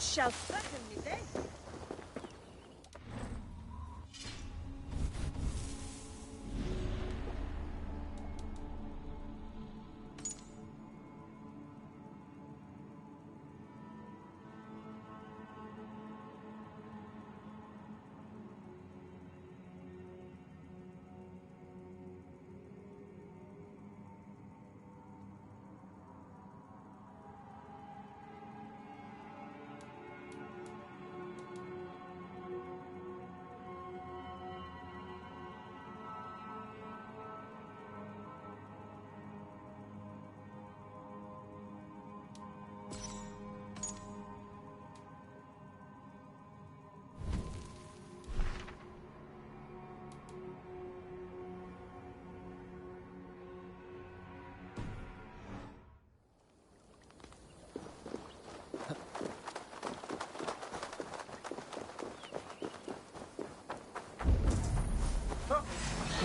Shall certainly be.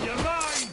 You're mine!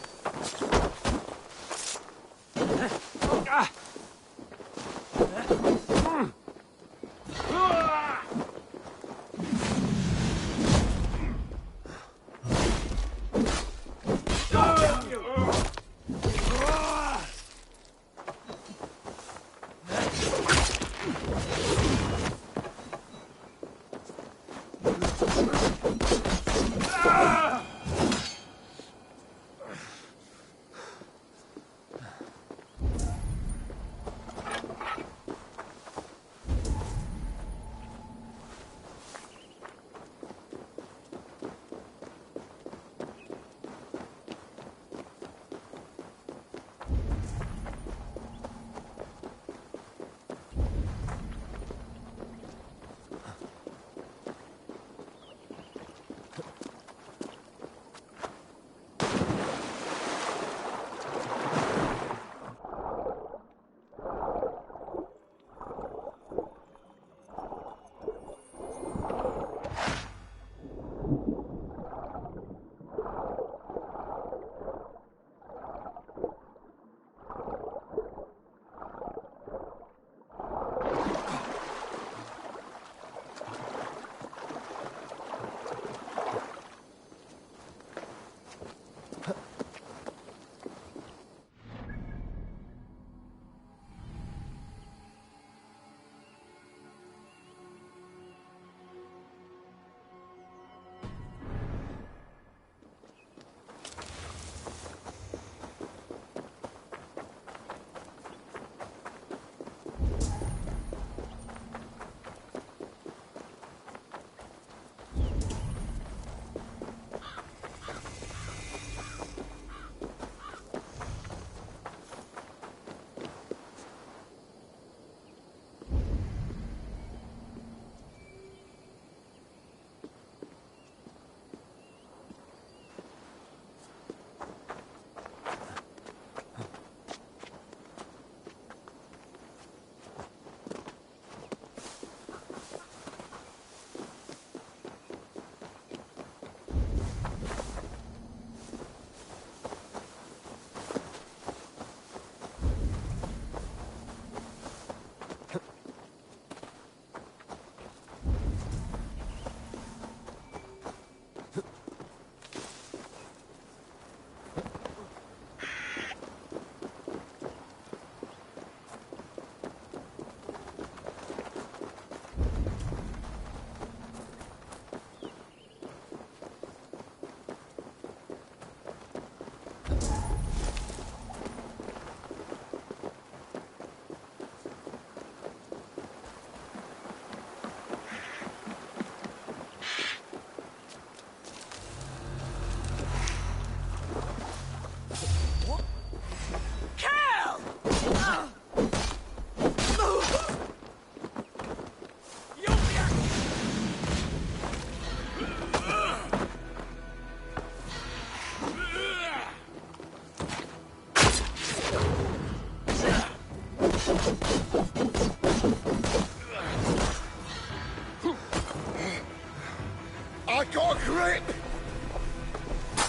I got a grip!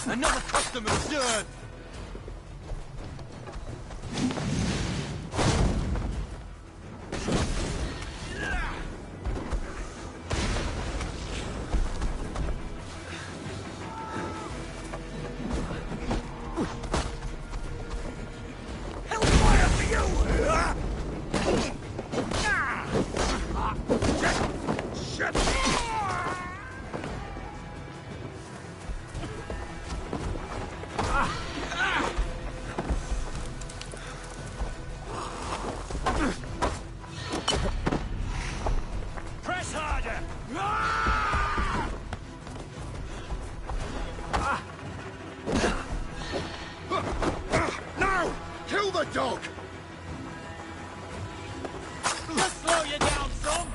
Another customer's dirt! the dog! Just slow you down, son!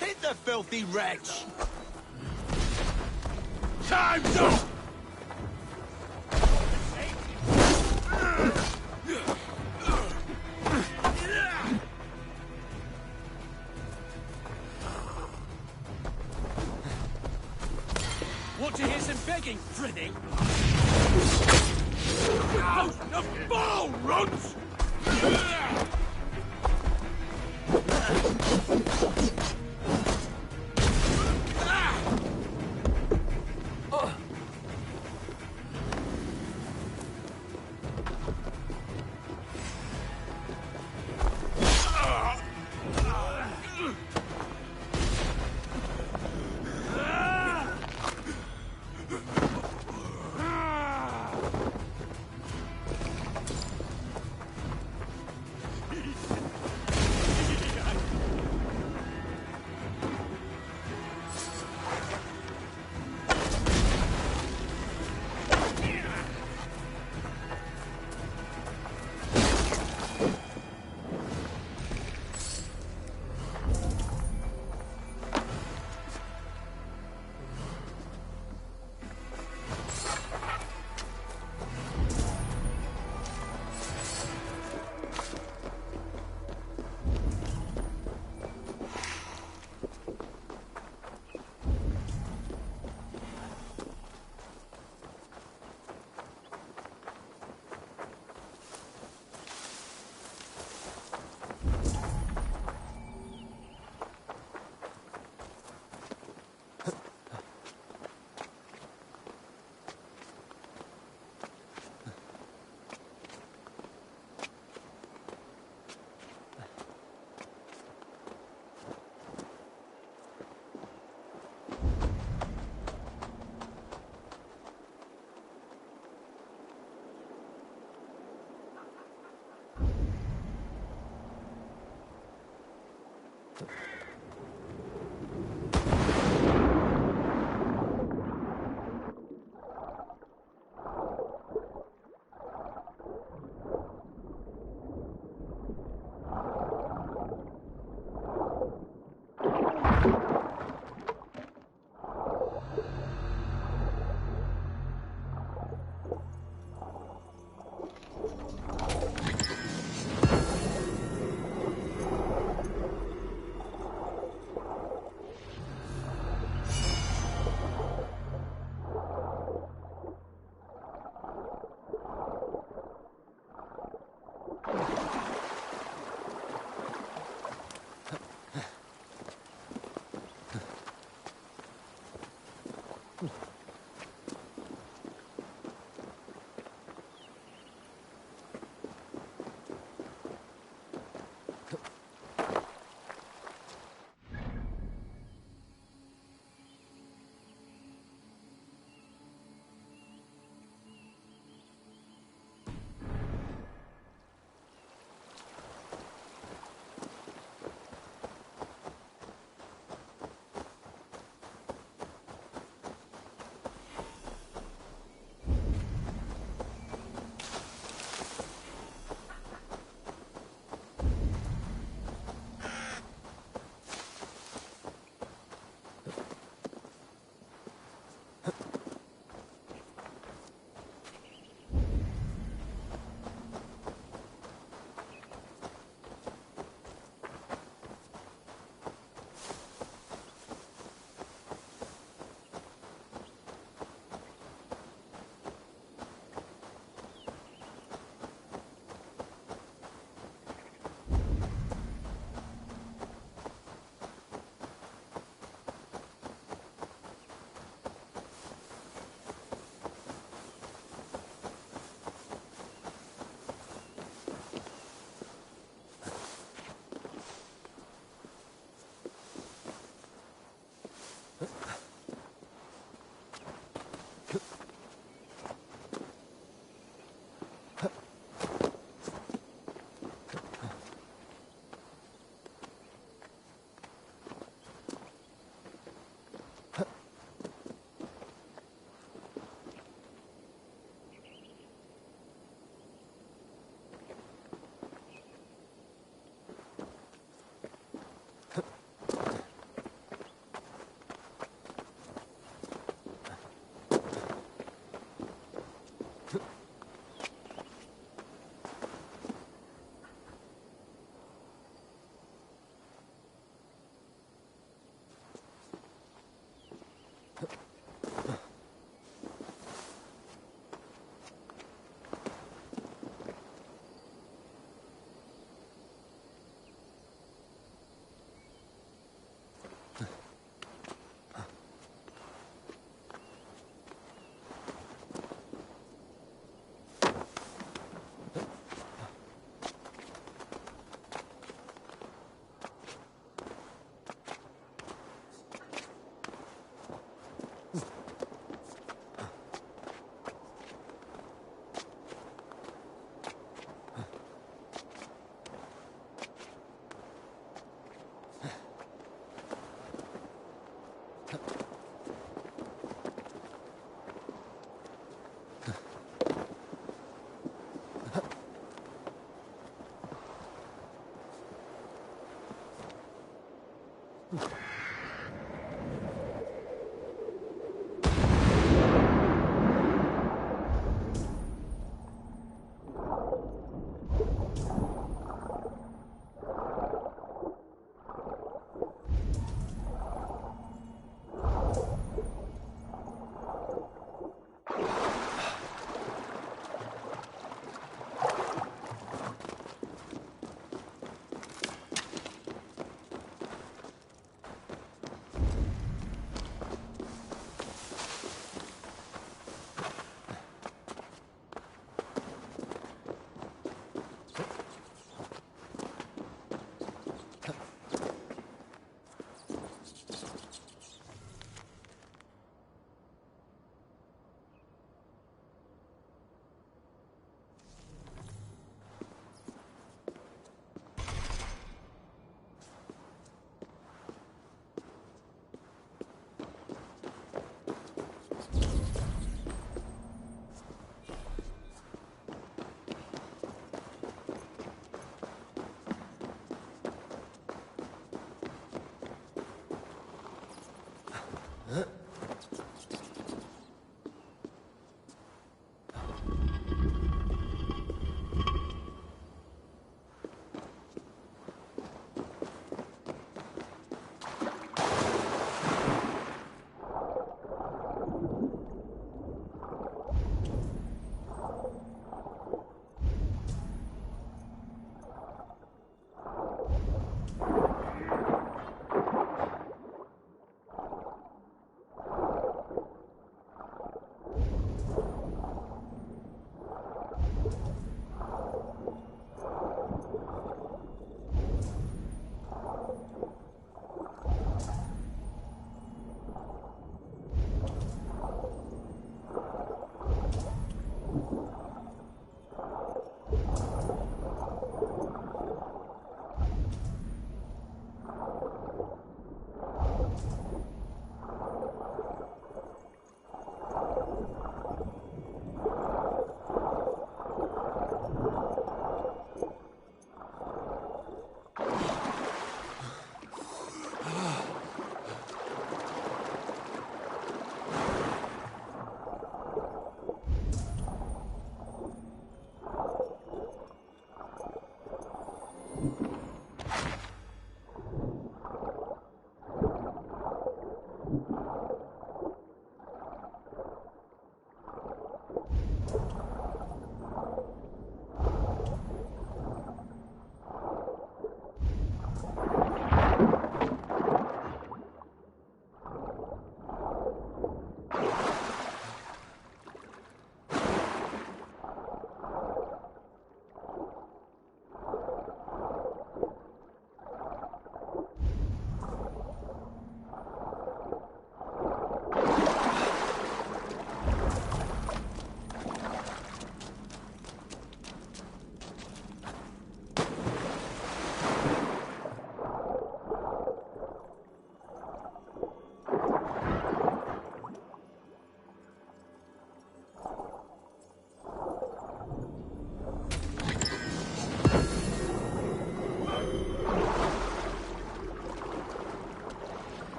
Hit the filthy wretch! Time's up! Want to hear some begging, Freddy? Out the ball, runts!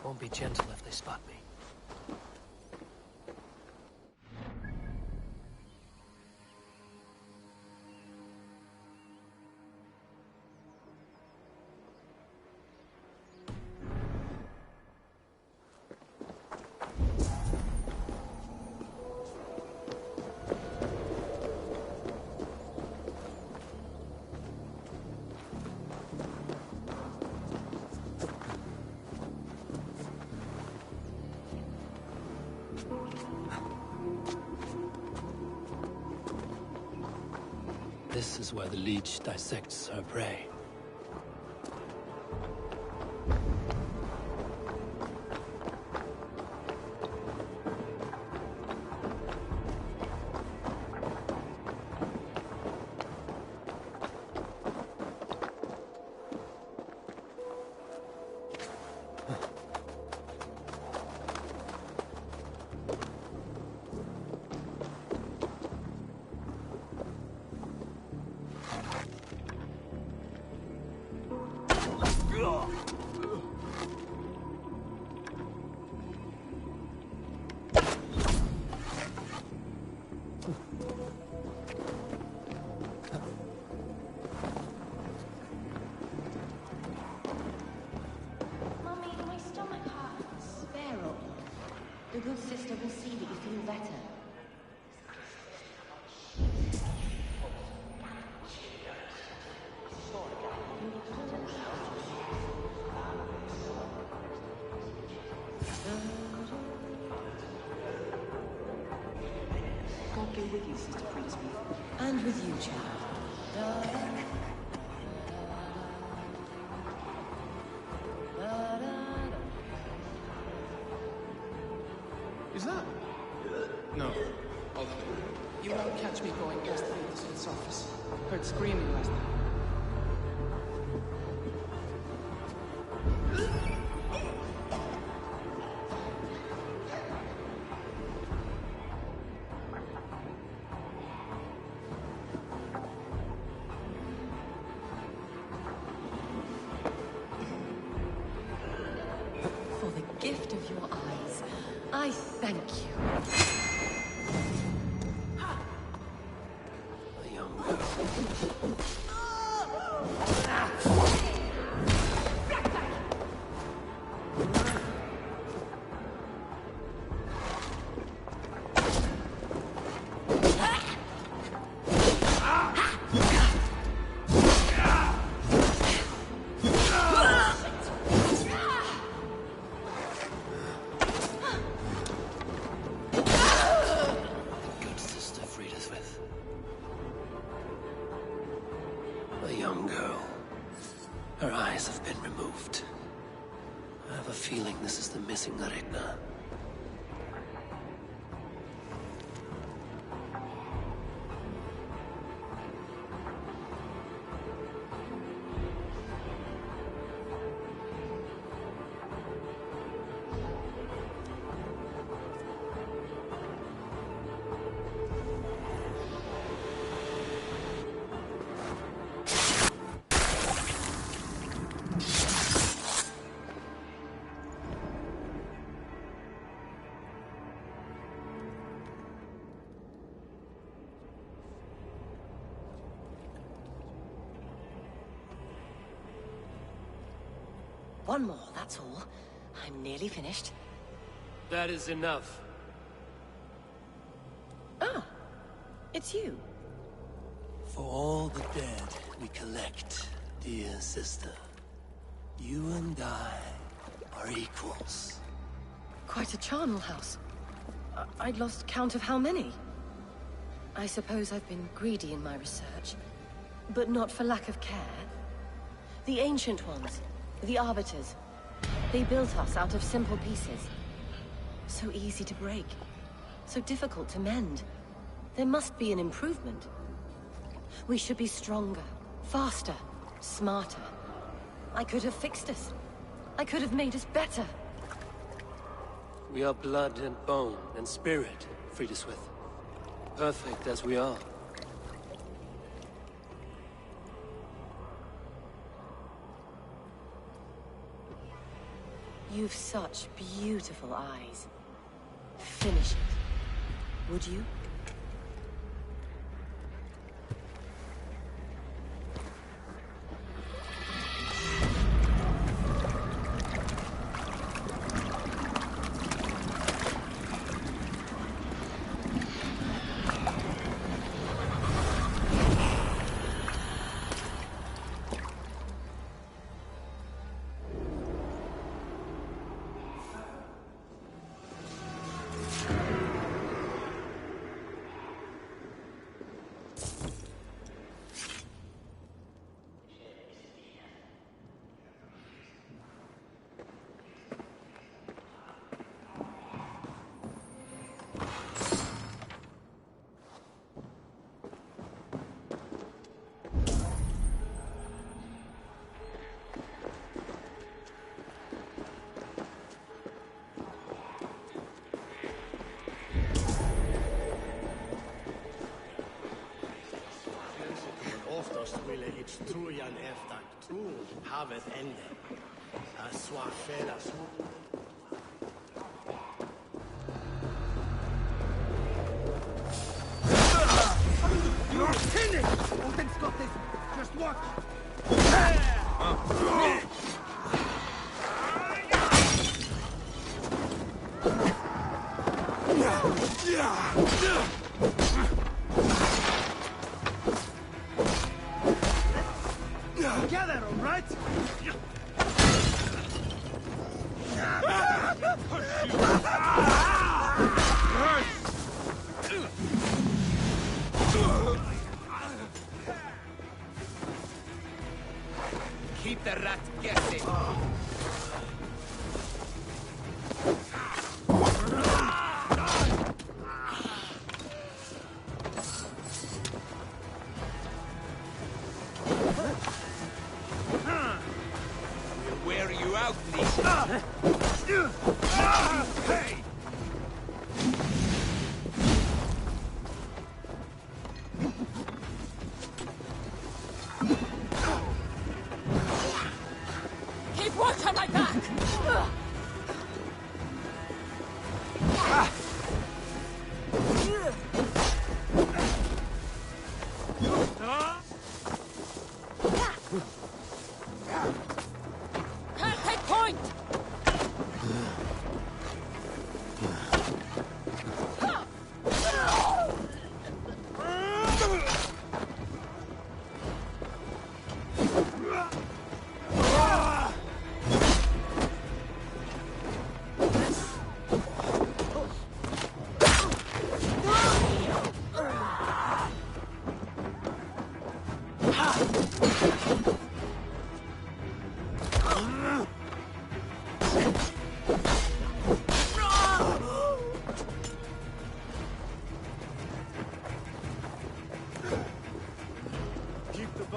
Won't be gentle if they spot me. This is where the leech dissects her prey. Mummy, my stomach hurts. Beryl, the good sister will see that you feel better. God be with you, Sister Priestman. And with you, child. Is that? No. Hold on. You won't catch me going past the Smith's office. Heard screaming last night. For the gift of your eyes, I thank you. A young girl. Good sister freed us with. A young girl. Her eyes have been removed. I have a feeling this is the missing Regna. One more, that's all. I'm nearly finished. That is enough. Ah, it's you. For all the dead we collect, dear sister, you and I are equals. Quite a charnel house. I'd lost count of how many. I suppose I've been greedy in my research, but not for lack of care. The Ancient Ones, the Arbiters, they built us out of simple pieces. So easy to break, so difficult to mend. There must be an improvement. We should be stronger, faster, smarter. I could have fixed us. I could have made us better. We are blood and bone and spirit, Friedeswith. Perfect as we are. You've such beautiful eyes. Finish it, would you? Oftast ville ett trojan efter tro havet ände. Svar felas. You're finished! Odin's got this. Just watch. Together, all right? Keep the rat guessing.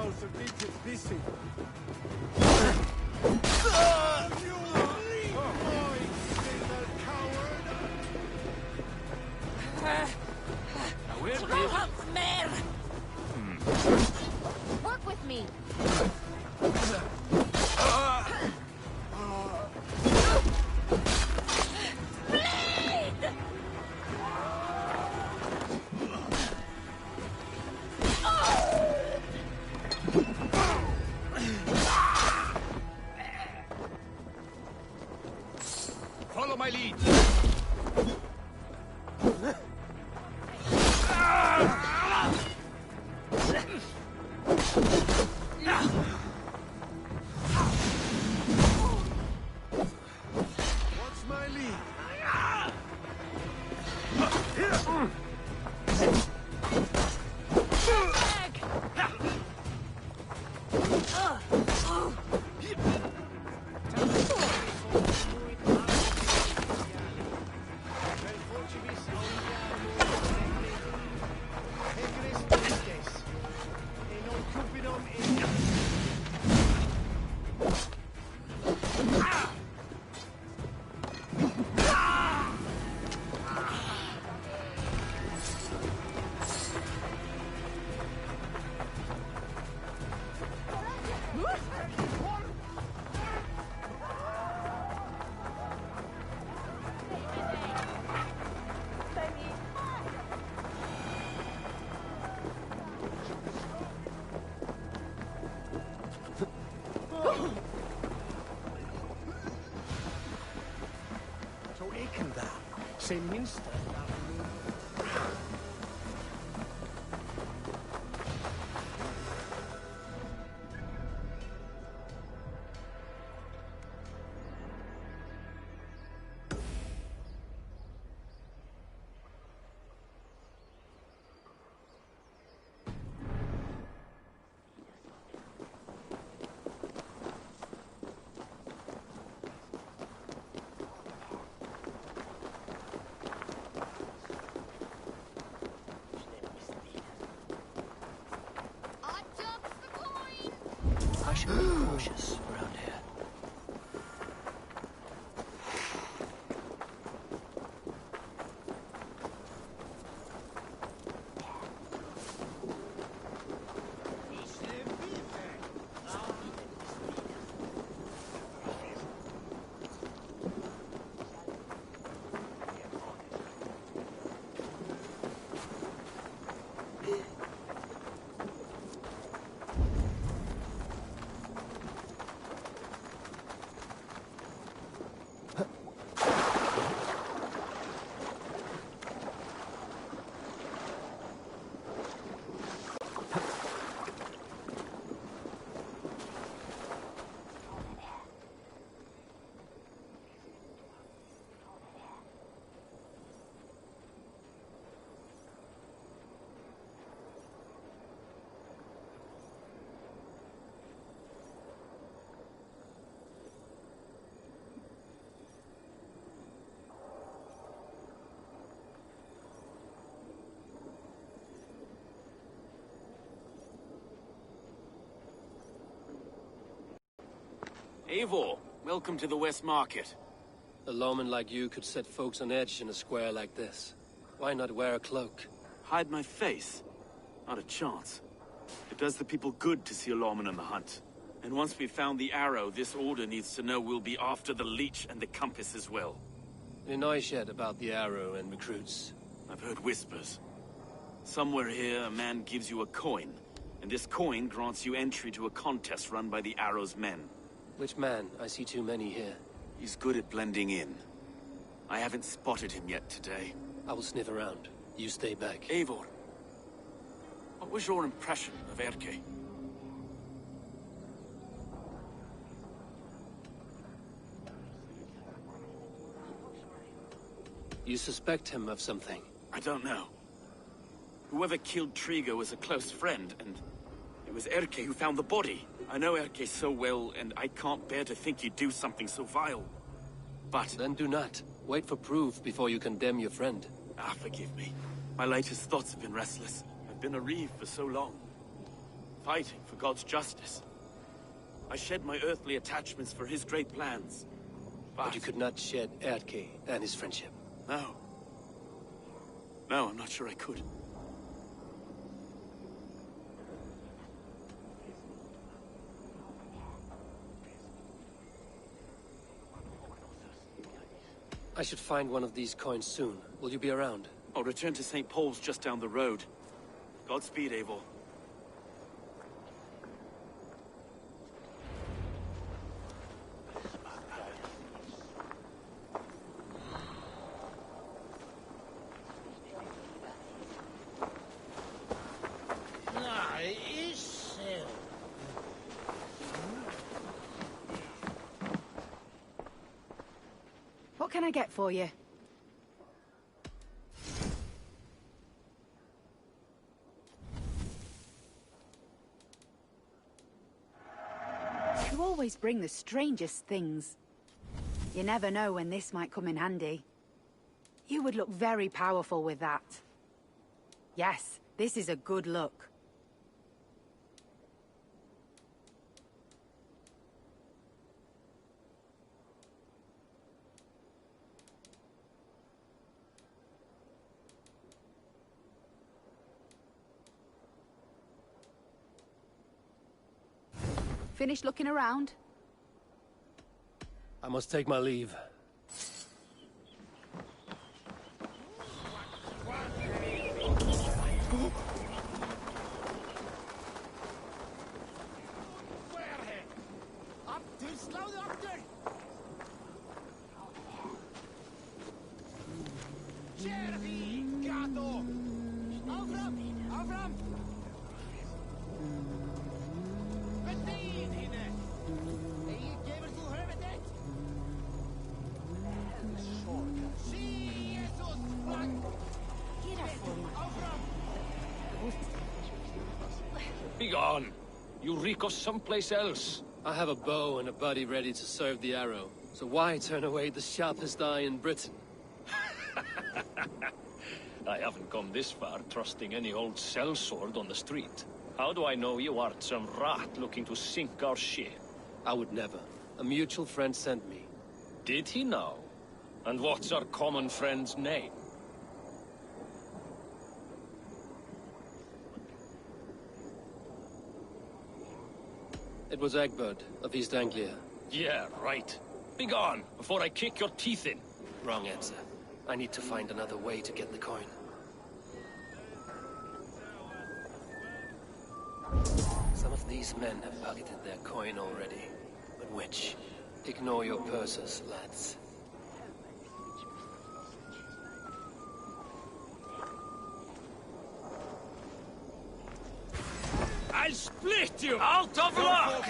both a bit busy. Work with me. Follow my lead. What's my lead? Så ikke der. Se mindst I should be cautious around here. Eivor, welcome to the West Market. A lawman like you could set folks on edge in a square like this. Why not wear a cloak? Hide my face? Not a chance. It does the people good to see a lawman on the hunt. And once we've found the arrow, this order needs to know we'll be after the leech and the compass as well. You know yet about the arrow and recruits? I've heard whispers. Somewhere here, a man gives you a coin, and this coin grants you entry to a contest run by the arrow's men. Which man? I see too many here. He's good at blending in. I haven't spotted him yet today. I will sniff around. You stay back. Eivor, what was your impression of Erke? You suspect him of something? I don't know. Whoever killed Trigo was a close friend, and it was Erke who found the body. I know Erke so well, and I can't bear to think he'd do something so vile. But... Then do not. Wait for proof before you condemn your friend. forgive me. My latest thoughts have been restless. I've been a reeve for so long. fighting for God's justice. I shed my earthly attachments for his great plans. But you could not shed Erke and his friendship. No. No, I'm not sure I could. I should find one of these coins soon. Will you be around? I'll return to St. Paul's just down the road. Godspeed, Eivor. What can I get for you? You always bring the strangest things. You never know when this might come in handy. You would look very powerful with that. Yes, this is a good look. Finished looking around? I must take my leave. Begone! You reek of someplace else. I have a bow and a buddy ready to serve the arrow. So why turn away the sharpest eye in Britain? I haven't come this far trusting any old sellsword on the street. How do I know you aren't some rat looking to sink our ship? I would never. A mutual friend sent me. Did he now? And what's our common friend's name? It was Egbert of East Anglia. Yeah, right. Begone, before I kick your teeth in. Wrong answer. I need to find another way to get the coin. Some of these men have pocketed their coin already. But which? Ignore your purses, lads. I'll split you! Out of luck!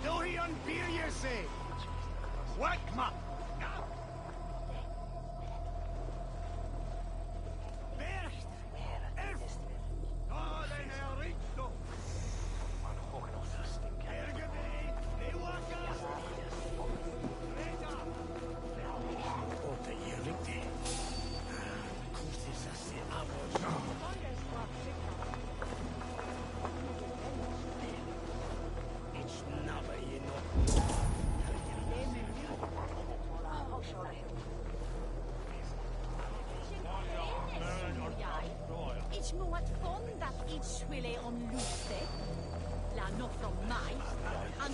Dorian Birjese! Wakma! Bercht! Erf! Daden er rikto! Ergebe! Ewakas! Reda! Ote yerlikte. Kurtis ase avos. It's never It's more fun that each will on Luce. La not from my.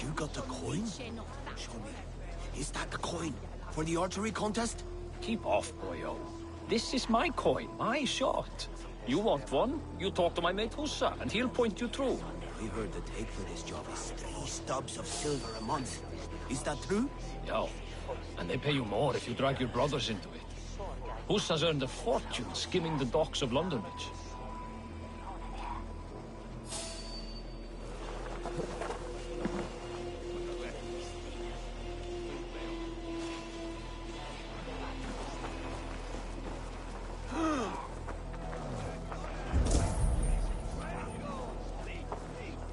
You got the coin? Show me. Is that the coin? For the archery contest? Keep off, boyo. This is my coin, my shot. You want one? You talk to my mate Hussa, and he'll point you through. We heard the take for this job is 3 stubs of silver a month. Is that true? Yeah. And they pay you more if you drag your brothers into it. Hussa's earned a fortune skimming the docks of Londonwich.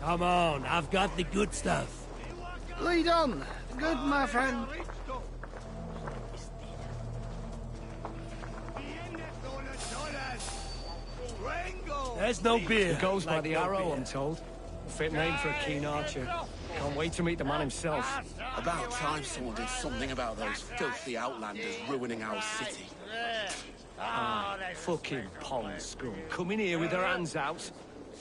Come on, I've got the good stuff. Lead on! Good, my friend. There's no beer. It goes by like the no arrow, beer. I'm told. Fit name for a keen archer. Can't wait to meet the man himself. About time someone did something about those filthy outlanders ruining our city. Fucking pond scum. Coming here with their hands out.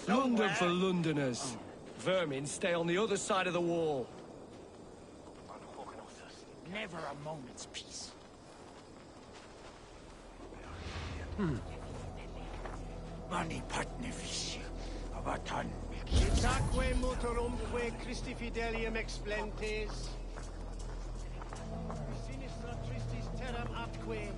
London for Londoners. Vermin stay on the other side of the wall. Never a moment's peace. Mani partnerfish. Avatan. Itaque motorumque Christi fidelium explentes. Sinistra tristis terram atque.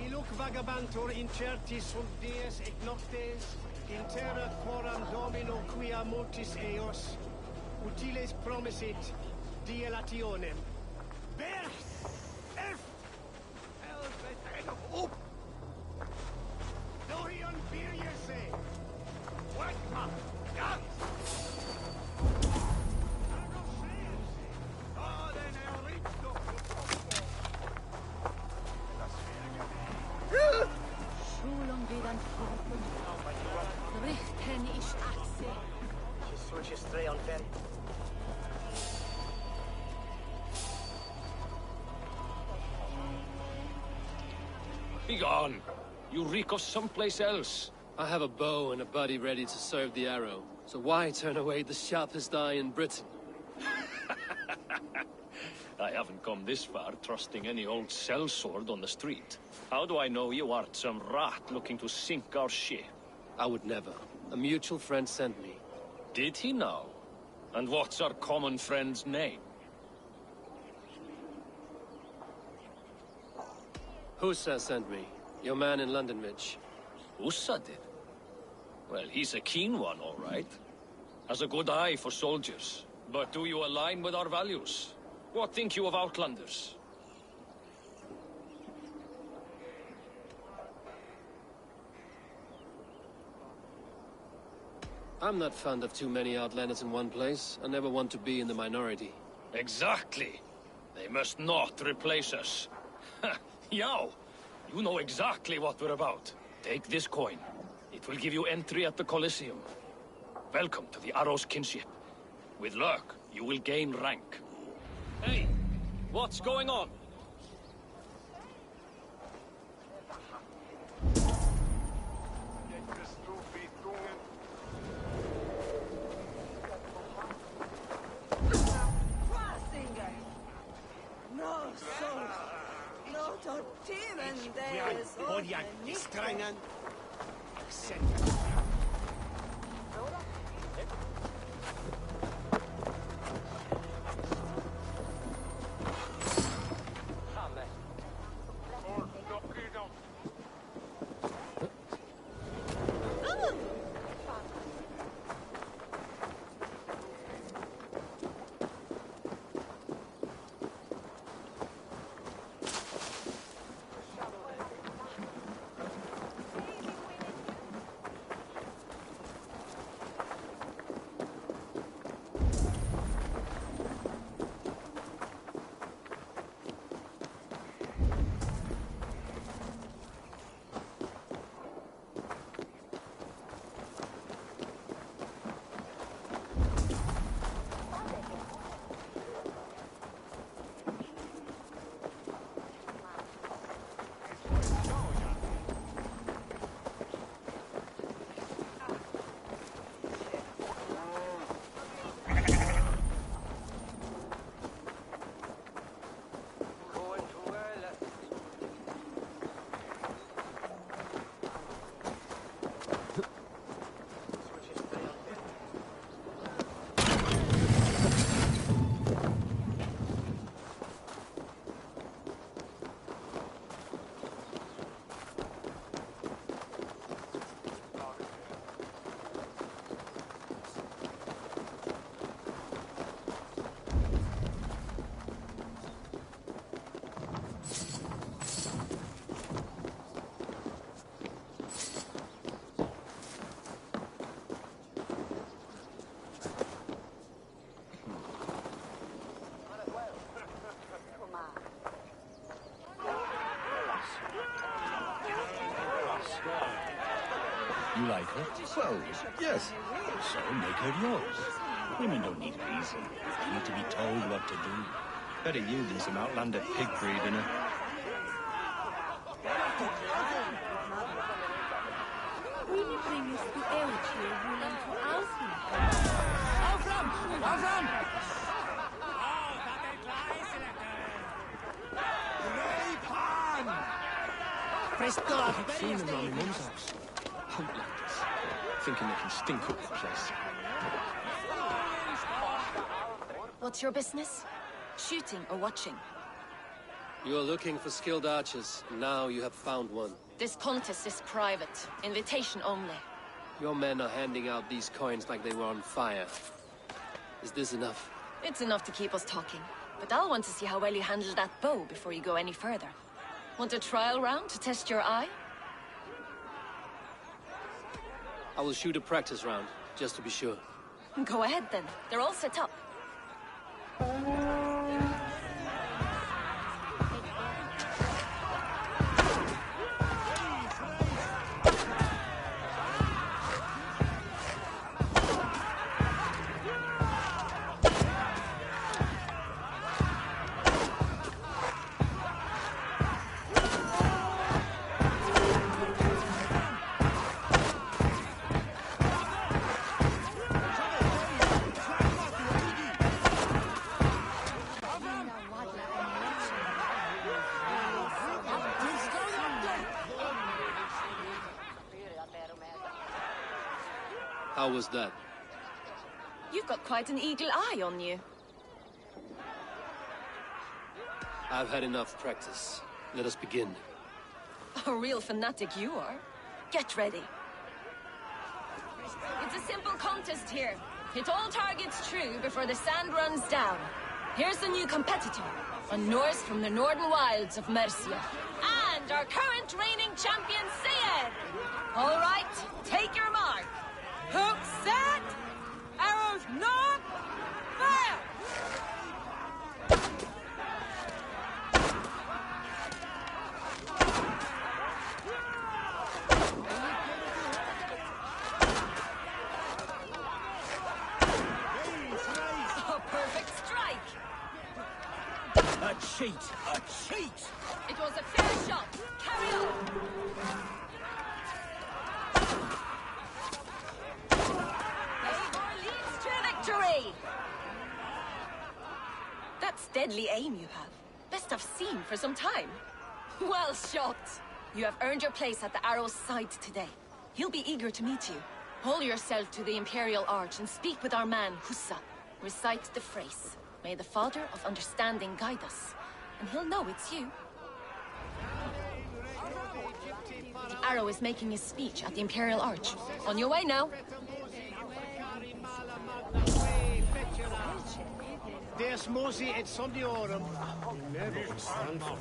Iluc vagabantur incertis sunt dies et noctes. In terra quoram domino quia multis eos. Utiles promisit dielationem. Berch! Erf! Elfet up! Dorian Birjese! Wakma! Gat! Daden er rikto! Schulung wieder Furchen. Richten ich Achse. Begone! You reek of someplace else. I have a bow and a buddy ready to serve the arrow. So why turn away the sharpest eye in Britain? I haven't come this far trusting any old sellsword on the street. How do I know you art some rat looking to sink our ship? I would never. A mutual friend sent me. Did he now? And what's our common friend's name? Hussa sent me. Your man in Londonwich. Hussa did? Well, he's a keen one, all right. Has a good eye for soldiers. But do you align with our values? What think you of Outlanders? I'm not fond of too many Outlanders in one place. I never want to be in the minority. Exactly. They must not replace us. Yow! You know exactly what we're about. Take this coin. It will give you entry at the Colosseum. Welcome to the Arrow's kinship. With luck, you will gain rank. Hey! What's going on? Odiak strengen. You like her? Well, yes. So make her yours. Women don't need reason. They need to be told what to do. Better you than some outlander pig breeding her. Will bring us the elixir willing to Austin? Aufram! Presto! I've seen them around my mum's house. Outlanders. Thinking they can stink up the place. What's your business? Shooting or watching? You are looking for skilled archers, and now you have found one. This contest is private. Invitation only. Your men are handing out these coins like they were on fire. Is this enough? It's enough to keep us talking. But I'll want to see how well you handle that bow before you go any further. Want a trial round to test your eye? I will shoot a practice round, just to be sure. Go ahead then. They're all set up. How was that? You've got quite an eagle eye on you. I've had enough practice. Let us begin. A real fanatic you are. Get ready. It's a simple contest here. Hit all targets true before the sand runs down. Here's the new competitor, a Norse from the northern wilds of Mercia. And our current reigning champion, Sayed! All right, take your mark. Hook set! Arrows not! Fire! A perfect strike! A cheat! A cheat! It was a fair shot. Carry on! Victory! That's deadly aim you have. Best I've seen for some time. Well shot! You have earned your place at the Arrow's side today. He'll be eager to meet you. Hold yourself to the Imperial Arch and speak with our man, Hussa. Recite the phrase. May the Father of Understanding guide us. And he'll know it's you. The Arrow is making his speech at the Imperial Arch. On your way now. Des mosi et soniorum. Never stand for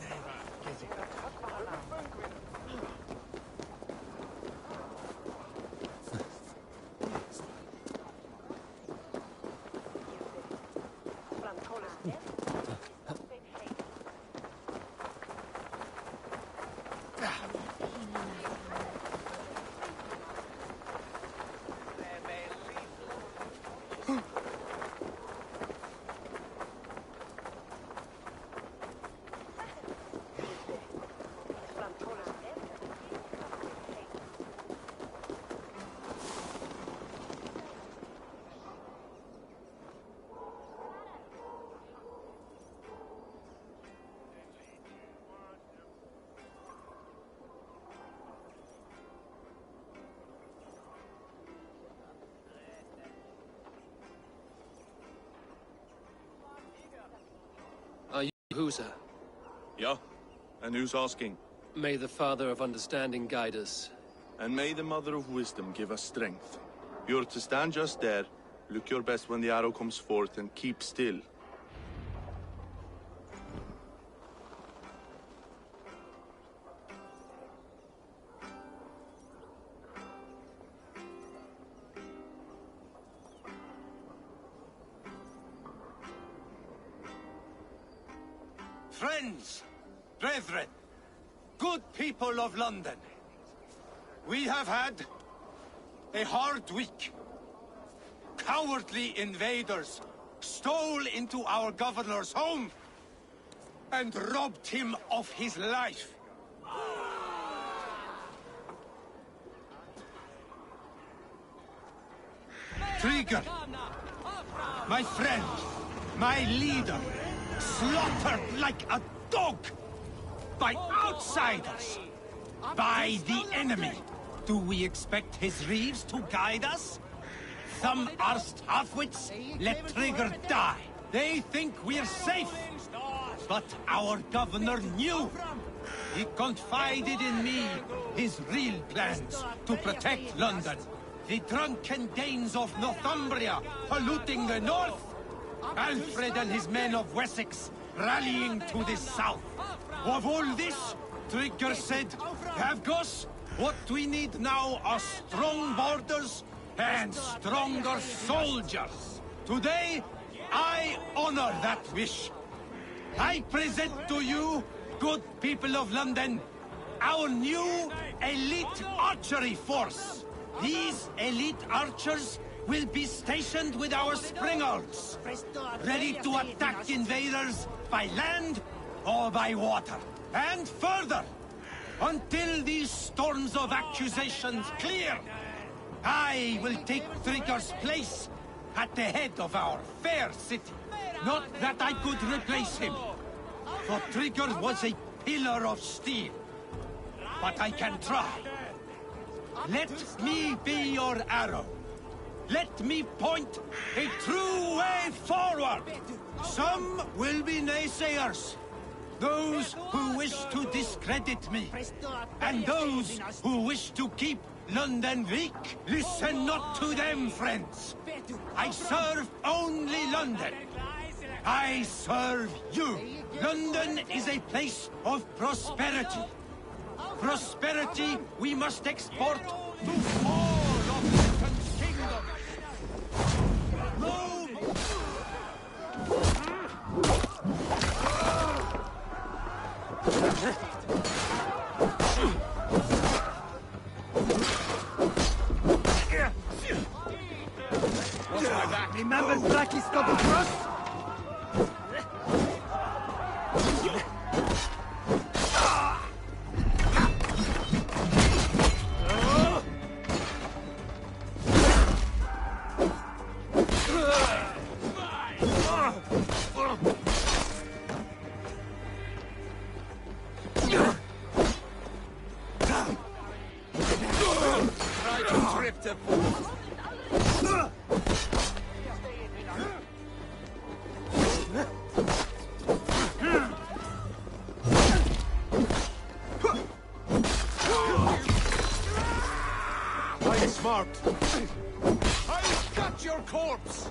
Hussa. Yeah? And who's asking? May the Father of Understanding guide us. And may the Mother of Wisdom give us strength. You're to stand just there, look your best when the arrow comes forth, and keep still. Friends, brethren, good people of London, we have had A hard week. Cowardly invaders stole into our governor's home and robbed him of his life. Trigger, my friend, my leader, slaughtered like a dog by outsiders, by the enemy. Do we expect his reeves to guide us? Some arsed halfwits let Trigger die. They think we're safe. But our governor knew. He confided in me his real plans to protect London. The drunken Danes of Northumbria polluting the north. Alfred and his men of Wessex rallying to the south. Of all this, Trigger said, Havgos, what we need now are strong borders and stronger soldiers. Today, I honor that wish. I present to you, good people of London, our new elite archery force. These elite archers will be stationed with our springers, ready to attack invaders by land or by water. And further, until these storms of accusations clear, I will take Trigger's place at the head of our fair city. Not that I could replace him, for Trigger was a pillar of steel. But I can try. Let me be your arrow. Let me point a true way forward. Some will be naysayers. Those who wish to discredit me. And those who wish to keep London weak. Listen not to them, friends. I serve only London. I serve you. London is a place of prosperity. Prosperity we must export to all of Britain's kingdom. Rome! Remember Blackie stubble cross? Smart. I've got your corpse!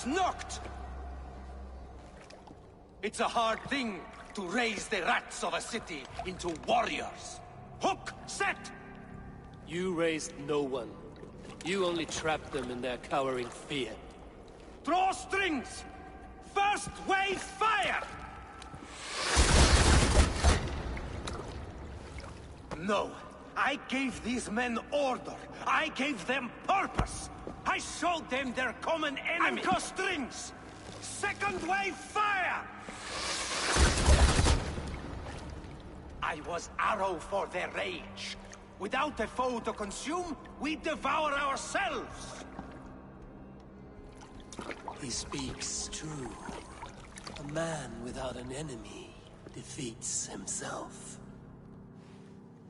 Knocked! It's a hard thing to raise the rats of a city into warriors. Hook, set! You raised no one. You only trapped them in their cowering fear. Draw strings! First wave fire! No, I gave these men order. I gave them purpose. I showed them their common enemy. Anchor strings! Second wave fire! I was arrow for their rage. Without a foe to consume, we devour ourselves. He speaks true. A man without an enemy defeats himself.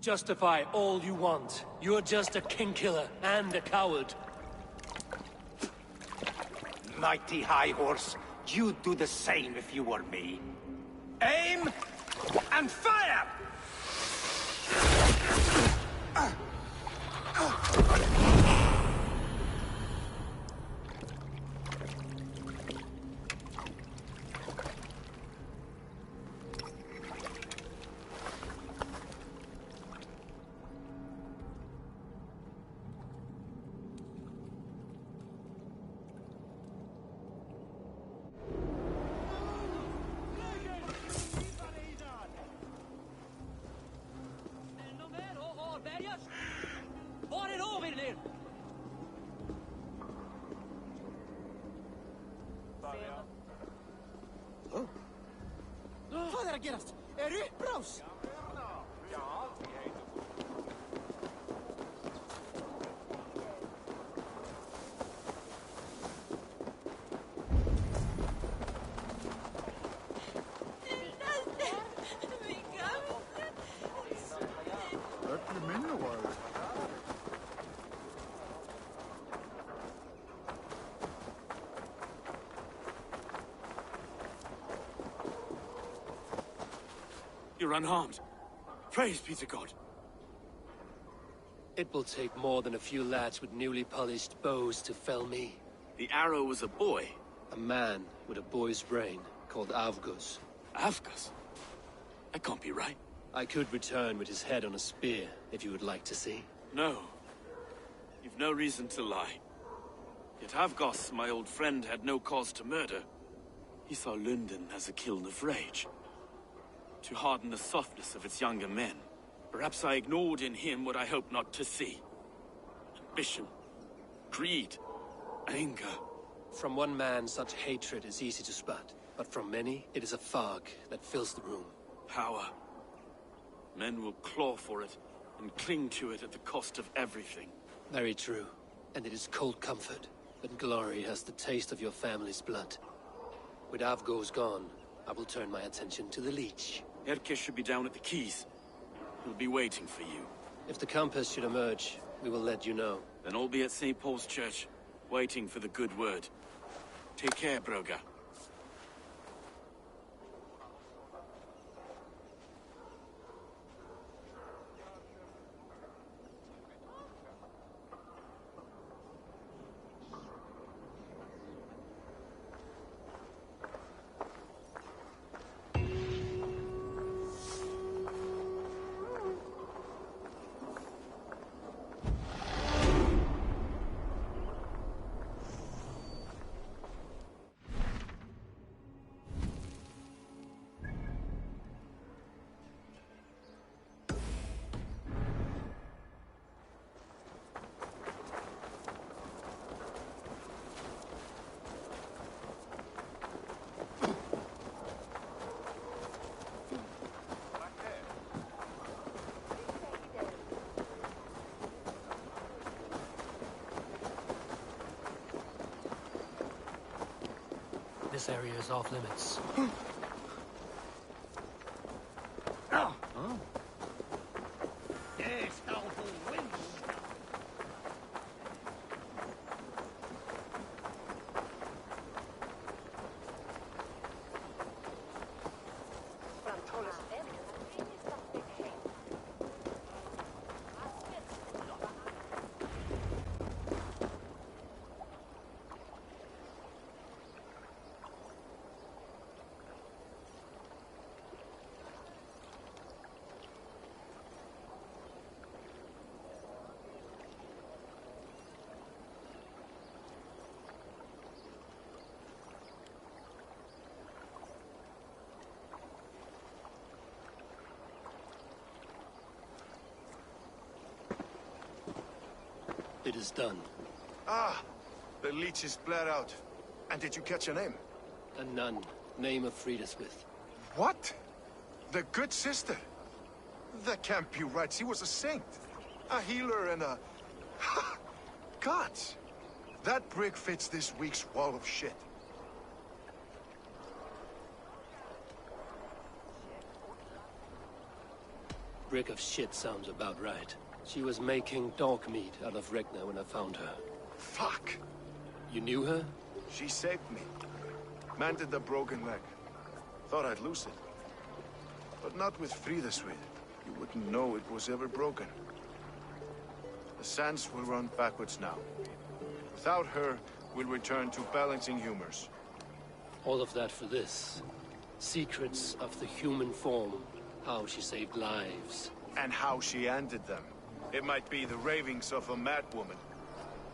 Justify all you want. You're just a king-killer and a coward. Mighty High Horse, you'd do the same if you were me. Aim and fire! Hvað að gerast? Uppbrás? Öllu minnu var það. You're unharmed. Praise be to God. It will take more than a few lads with newly polished bows to fell me. The arrow was a boy. A man with a boy's brain, called Avgus. Avgus? That can't be right. I could return with his head on a spear, if you would like to see. No. You've no reason to lie. Yet Avgos, my old friend, had no cause to murder. He saw London as a kiln of rage. To harden the softness of its younger men. Perhaps I ignored in him what I hoped not to see. Ambition. Greed. Anger. From one man, such hatred is easy to spot. But from many, it is a fog that fills the room. Power. Men will claw for it, and cling to it at the cost of everything. Very true. And it is cold comfort. But glory has the taste of your family's blood. With Avgos gone, I will turn my attention to the Leech. Erke should be down at the quays. He'll be waiting for you. If the Compass should emerge, we will let you know. Then I'll be at St. Paul's Church, waiting for the good word. Take care, Broga. This area is off limits. Yes, powerful winds. It is done. Ah, the leech is bled out. And did you catch her name? A nun, name of Friedeswith. What? The good sister? That can't be right. She was a saint. A healer and a... Gods! That brick fits this week's wall of shit. Brick of shit sounds about right. She was making dog meat out of Regna when I found her. Fuck! You knew her? She saved me. Mended the broken leg. Thought I'd lose it. But not with Friedeswith. you wouldn't know it was ever broken. The sands will run backwards now. Without her, we'll return to balancing humors. All of that for this. Secrets of the human form. How she saved lives. And how she ended them. It might be the ravings of a madwoman.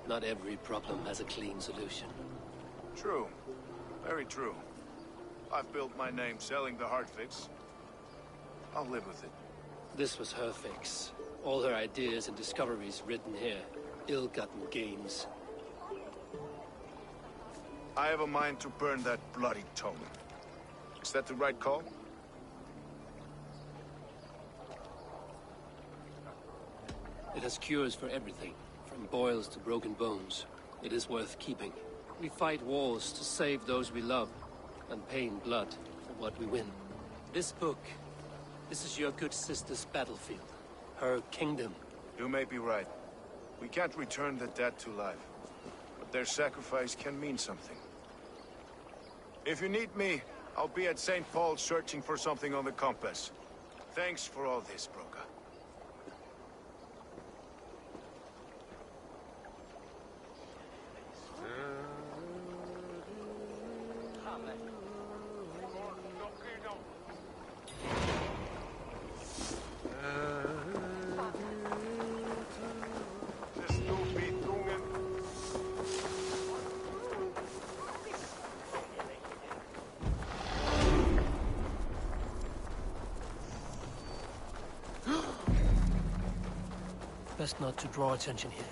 Not every problem has a clean solution. True. Very true. I've built my name selling the heart fix. I'll live with it. This was her fix. All her ideas and discoveries written here. Ill-gotten gains. I have a mind to burn that bloody tome. Is that the right call? It has cures for everything, from boils to broken bones. It is worth keeping. We fight wars to save those we love, and pay in blood for what we win. This book, this is your good sister's battlefield. Her kingdom. You may be right. We can't return the dead to life. But their sacrifice can mean something. If you need me, I'll be at St. Paul searching for something on the compass. Thanks for all this, Broca. Best not to draw attention here.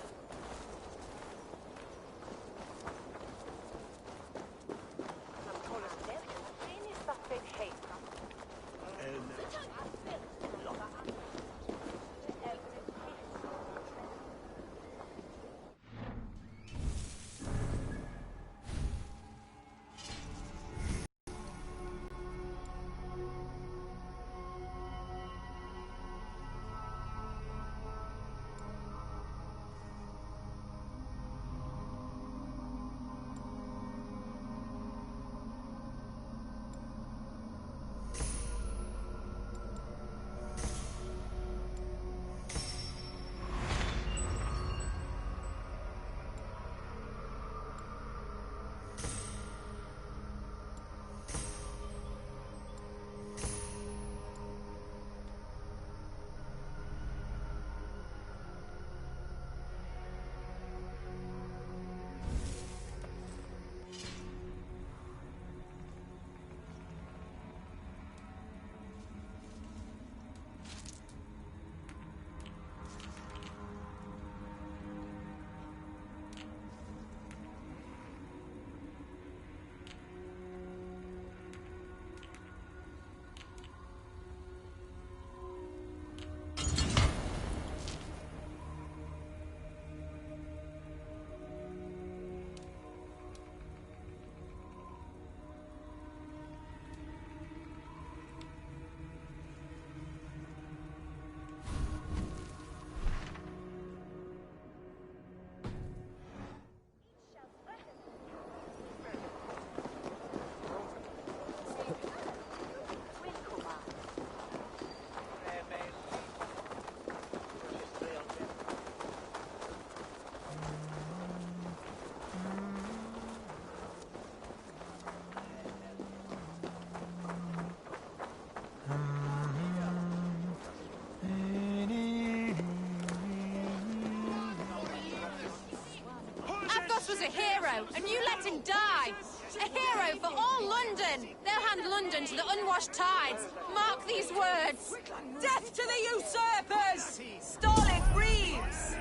Was a hero, and you let him die. A hero for all London. They'll hand London to the unwashed tides. Mark these words. Death to the usurpers! Stalin grieves!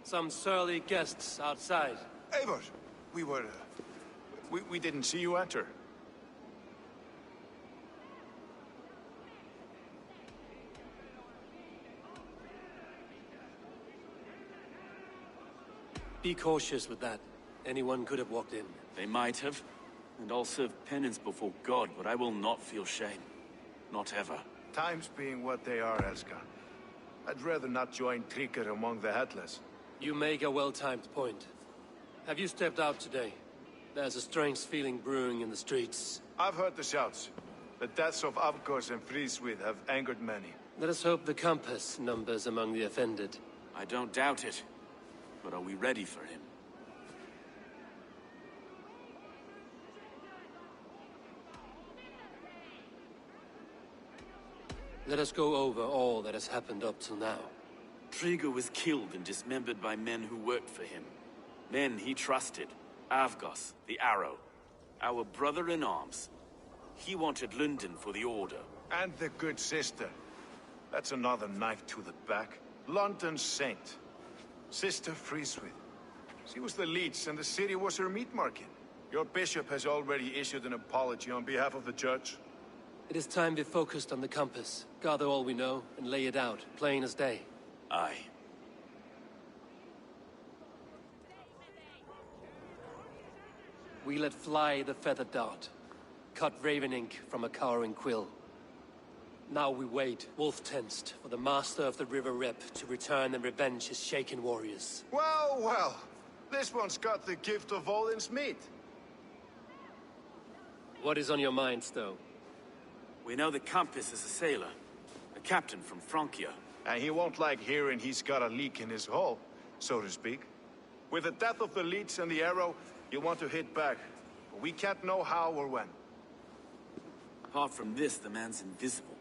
Some surly guests outside. Eivor, we didn't see you enter. Be cautious with that. Anyone could have walked in. They might have. And I'll serve penance before God, but I will not feel shame. Not ever. Times being what they are, Elska. I'd rather not join Tricker among the Headless. You make a well-timed point. Have you stepped out today? There's a strange feeling brewing in the streets. I've heard the shouts. The deaths of Avgos and Friswith have angered many. Let us hope the compass numbers among the offended. I don't doubt it. But are we ready for him? Let us go over all that has happened up till now. Trigo was killed and dismembered by men who worked for him. Men he trusted. Avgos, the Arrow. Our brother-in-arms. He wanted London for the Order. And the good sister. That's another knife to the back. London's saint. Sister Friswith. She was the leech and the city was her meat market. Your bishop has already issued an apology on behalf of the church. It is time we focused on the compass, gather all we know, and lay it out, plain as day. Aye. We let fly the feathered dart, cut raven ink from a cowering quill. Now we wait, wolf-tensed, for the master of the River Rep to return and revenge his shaken warriors. Well, well. This one's got the gift of Odin's meat. What is on your mind, Stowe? We know the Compass is a sailor. A captain from Francia. And he won't like hearing he's got a leak in his hull, so to speak. With the death of the leech and the arrow, you want to hit back. But we can't know how or when. Apart from this, the man's invisible.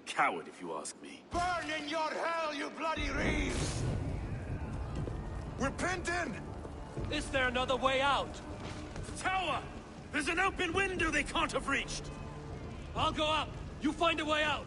Coward, if you ask me. Burn in your hell, you bloody reeves! We're pinned in! Is there another way out? Tower! There's an open window they can't have reached! I'll go up. You find a way out.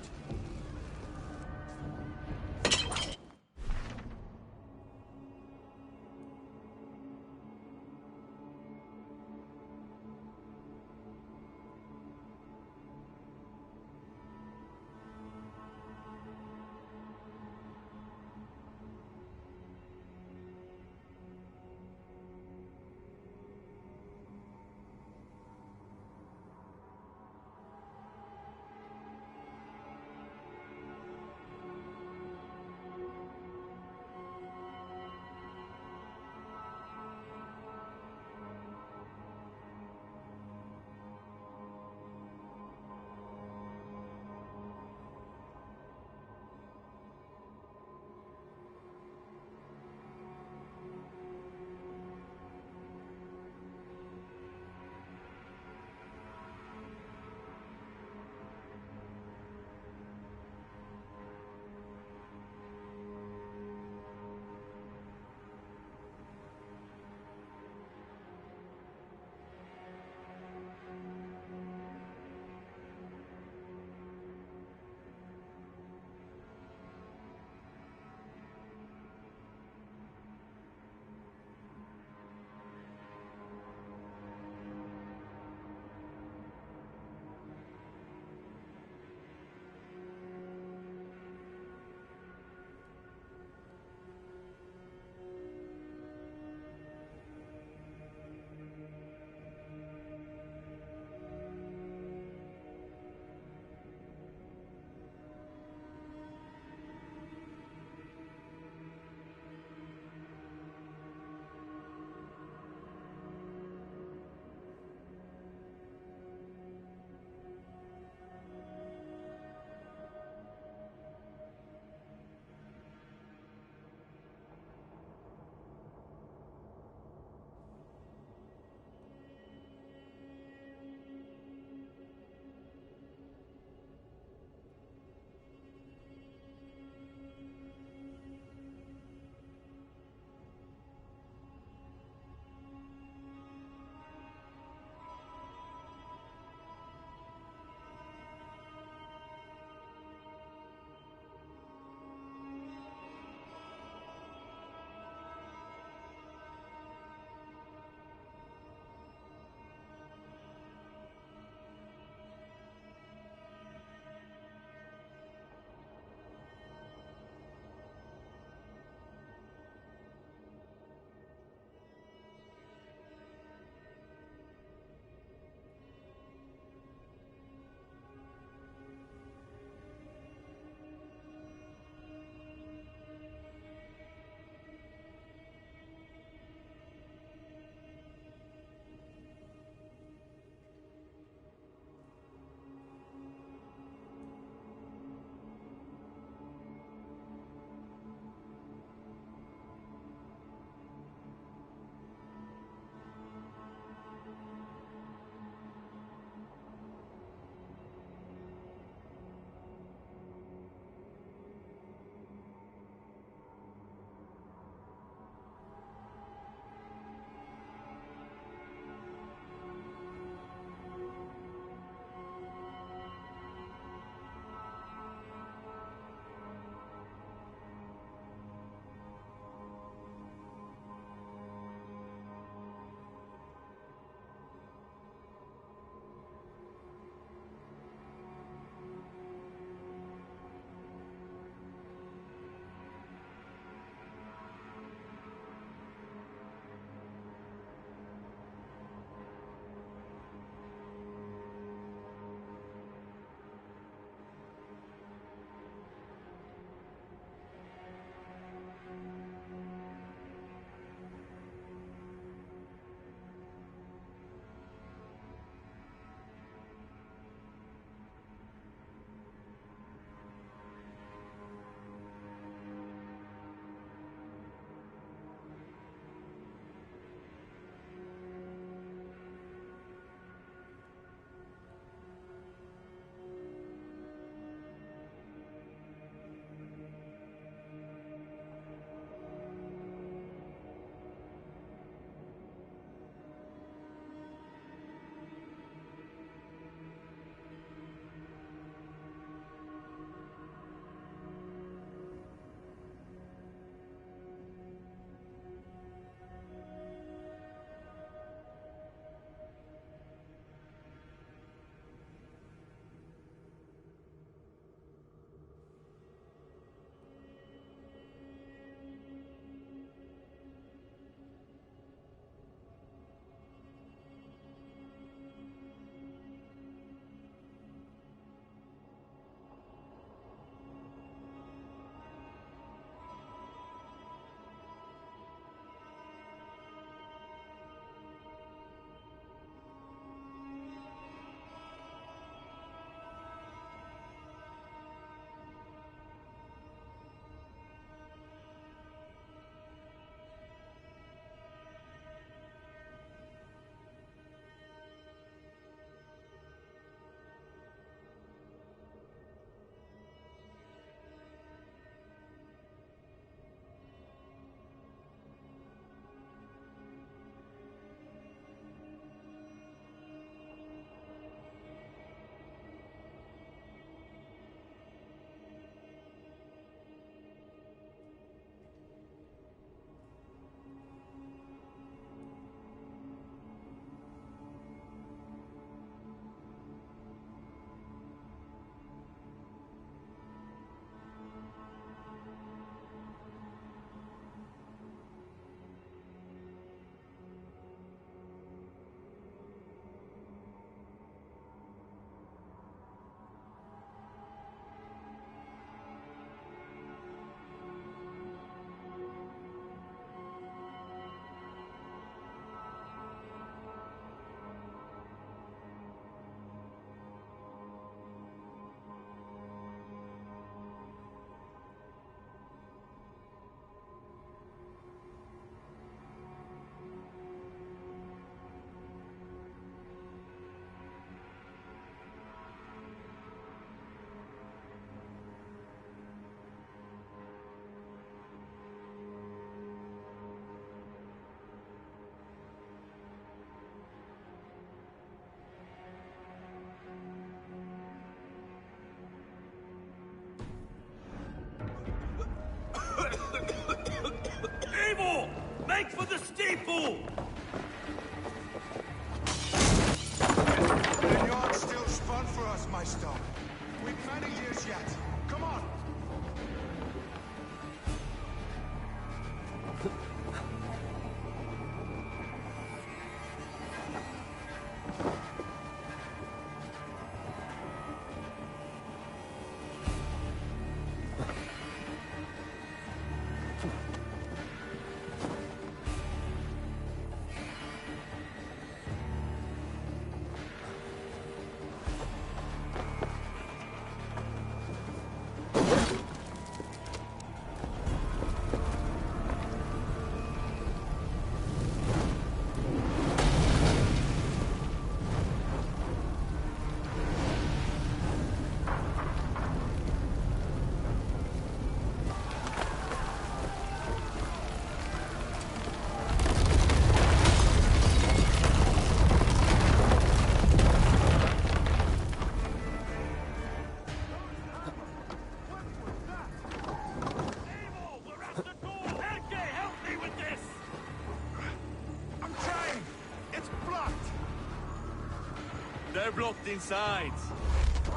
They're blocked inside.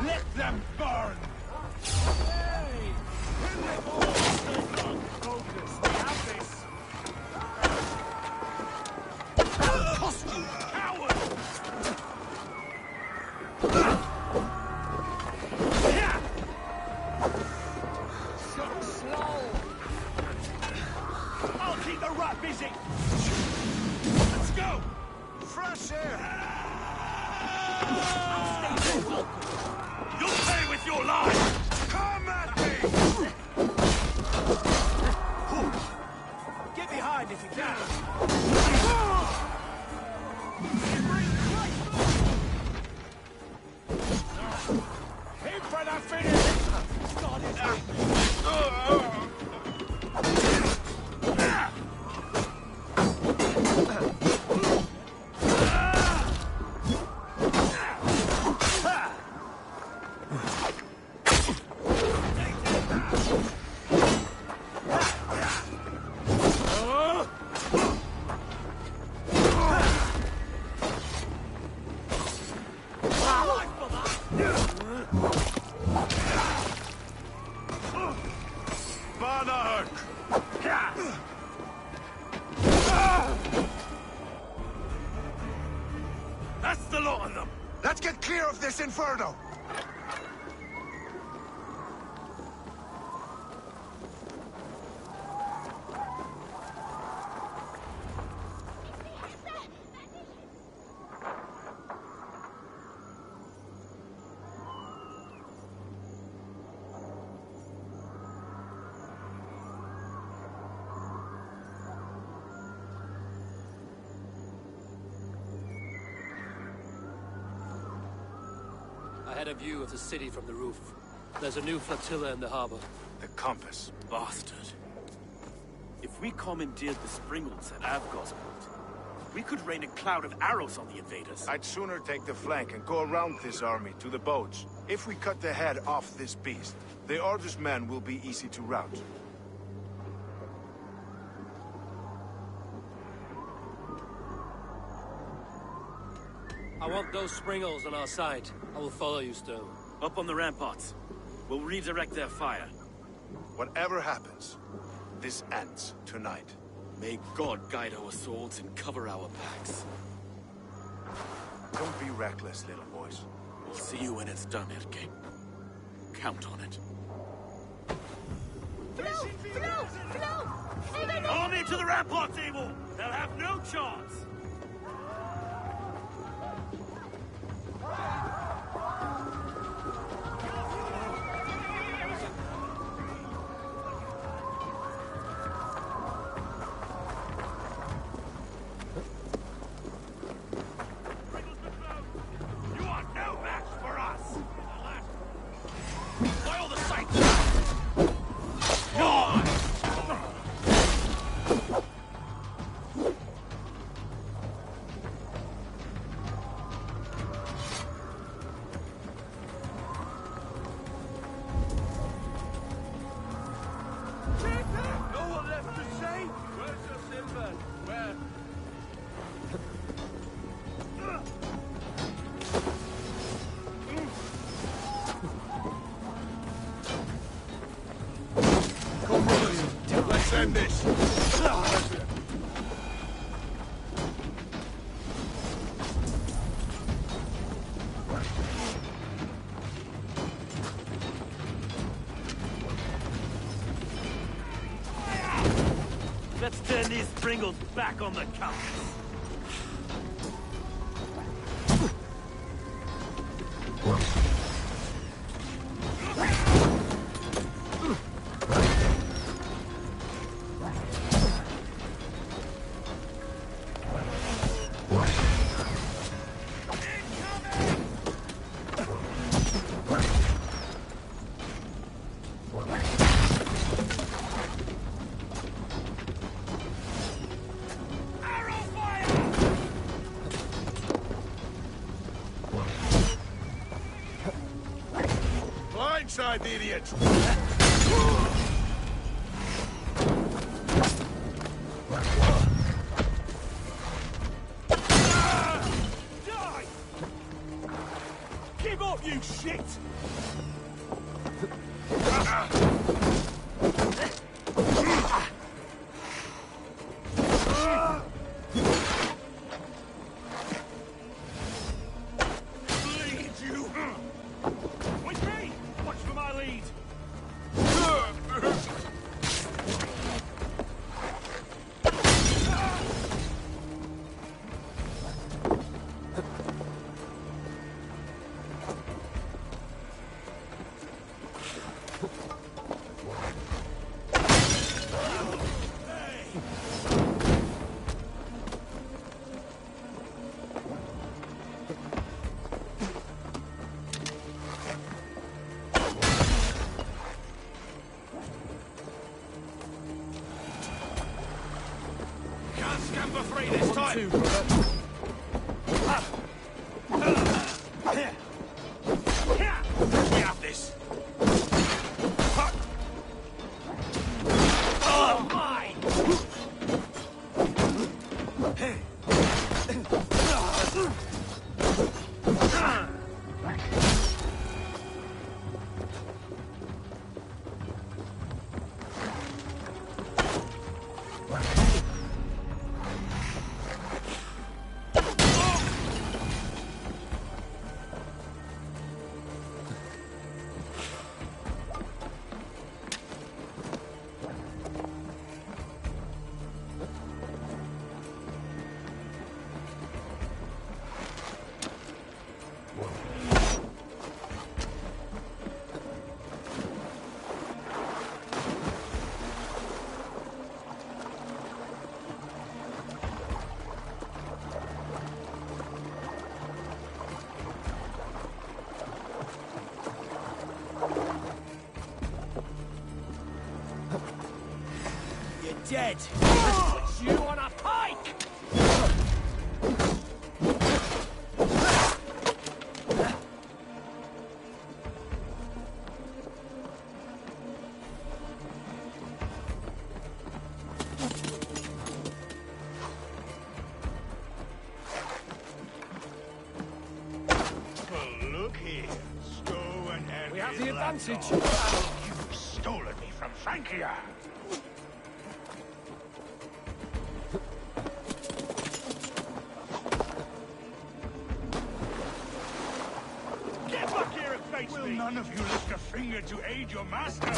Let them burn! Hey! Focus. We have this. Costume, coward! So slow. I'll keep the rat busy. Let's go. Fresh air! You'll pay with your life! Come at me! Get behind if you can! Aim for that finish! God, it's That's the lot of them! Let's get clear of this inferno! I had a view of the city from the roof. There's a new flotilla in the harbor. The compass. Bastard. If we commandeered the Springles at Avgosport, we could rain a cloud of arrows on the invaders. I'd sooner take the flank and go around this army to the boats. If we cut the head off this beast, the Order's men will be easy to rout. I want those Springles on our side. I will follow you, Stone. Up on the ramparts. We'll redirect their fire. Whatever happens, this ends tonight. May God guide our swords and cover our backs. Don't be reckless, little boys. We'll see you when it's done, Erke. Count on it. Flow! Flow! Flow! Army to the ramparts, Evil! They'll have no chance! You are no match for us! By all the sights! God! No one left to say? Where's your silver? Where? Let's end this! Let's turn these Springles back on the compass. Blindside, idiot! Give up, you shit! Bleed, you! With me! Watch for my lead! Scamper free this time! Two, brother. We have this! Oh, my! You're dead. Put you on a pike! Well, look here. Stow and We have the advantage. You've stolen me from Francia. Get back here and face Will me! none of you lift a finger to aid your master?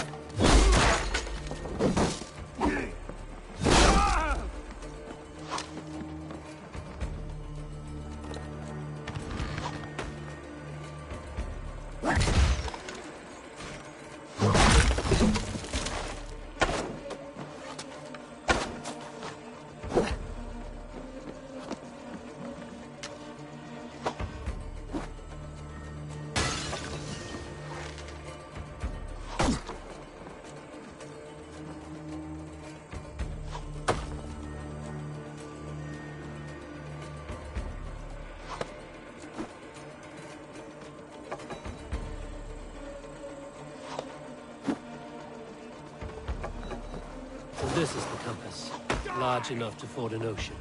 So this is the compass, large enough to ford an ocean.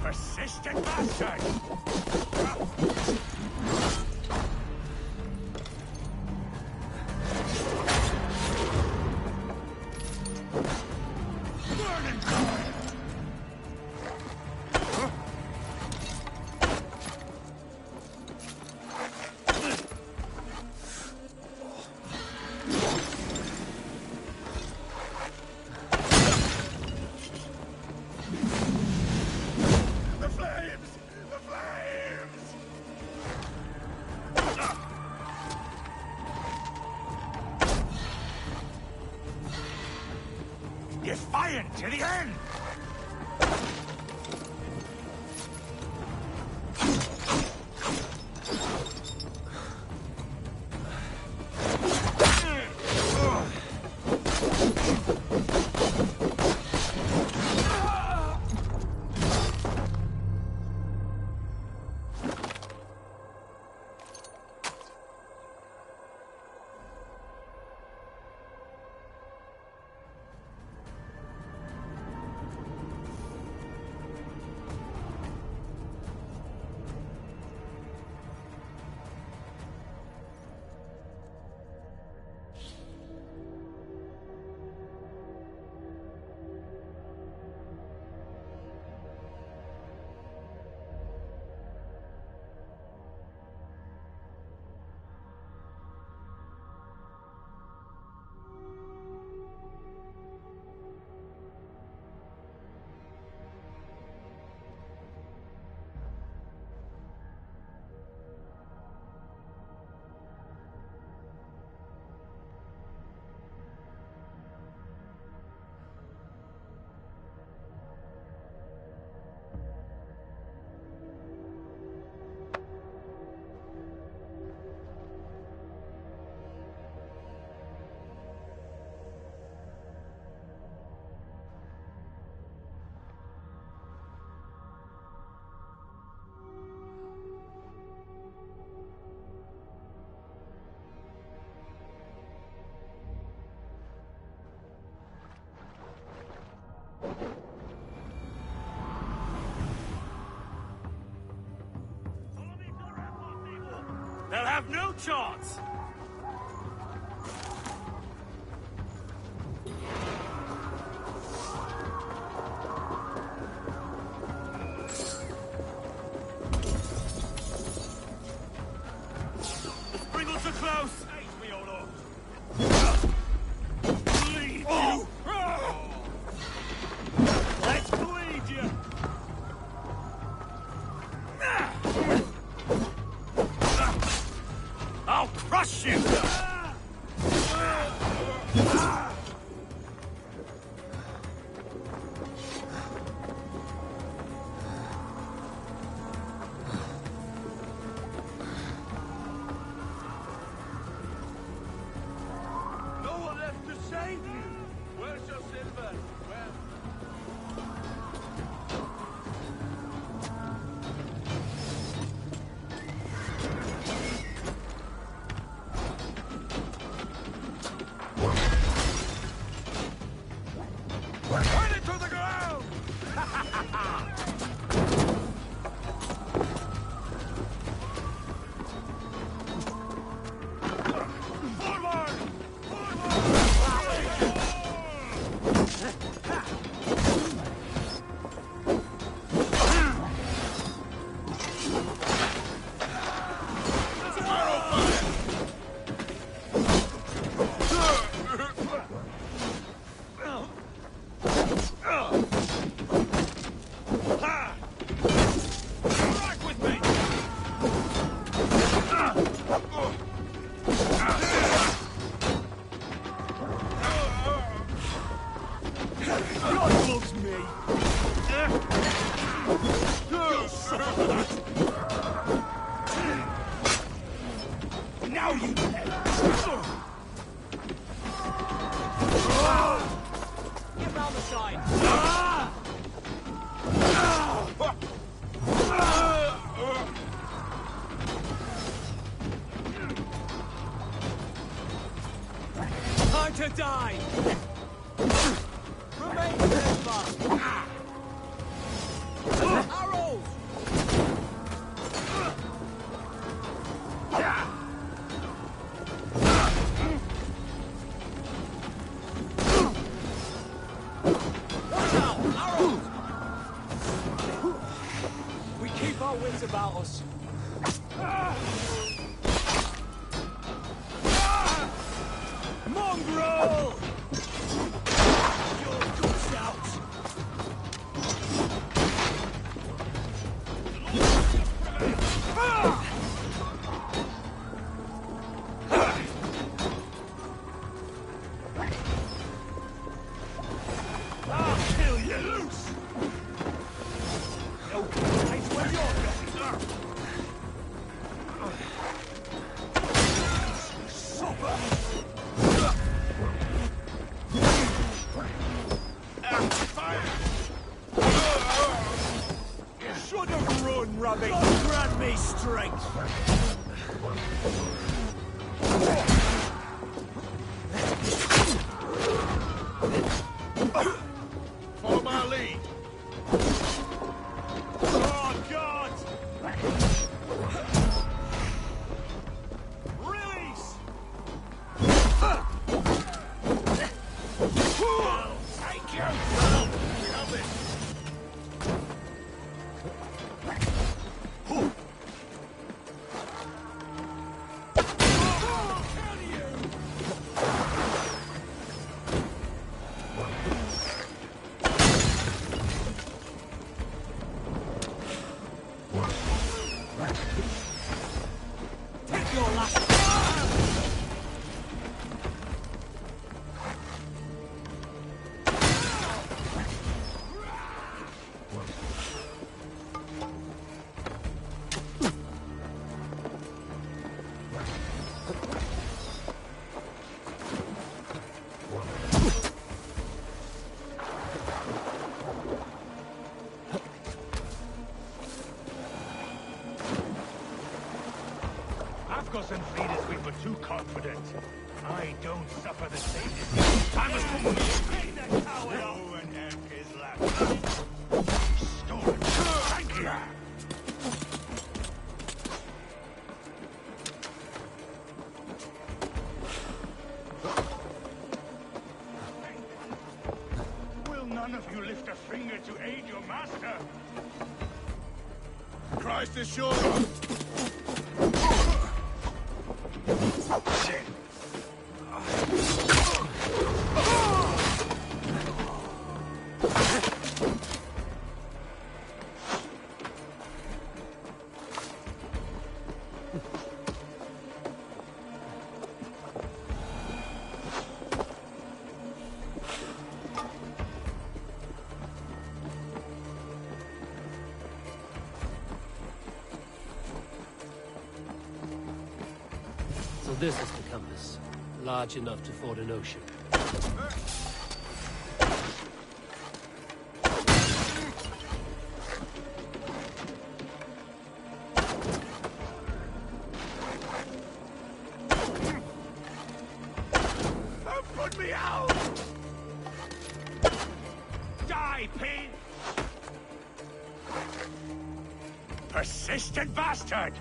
Persistent bastard! Defiant to the end! have no chance! The Springles are close! Hate me, Olo! Bleed you! Let's bleed you! I'll crush you! No one left to save you! Where's your silver? Turn it to the ground! Forward! God loves me! You'll suffer for that! Now you pay! Get round the side! Time to die! Remain steadfast! Arrows! Watch out! Arrows! We keep our wits about us. Mongrel! You're good shout! I'll kill you loose! No, it's where you're going! Supper! Should have run, Robbie! God grant me strength! Follow my lead. Oh, God! Release! Take you! Help it! Take your last... Afghasan leaders we were too confident. I don't suffer the same defeat. Time has come for me to take that coward off. Oh, and Erk is left. Stolen. Thank you. you lift a finger to aid your master. Christ is sure. So this is the compass, large enough to ford an ocean. Put me out! Die, pig! Persistent bastard!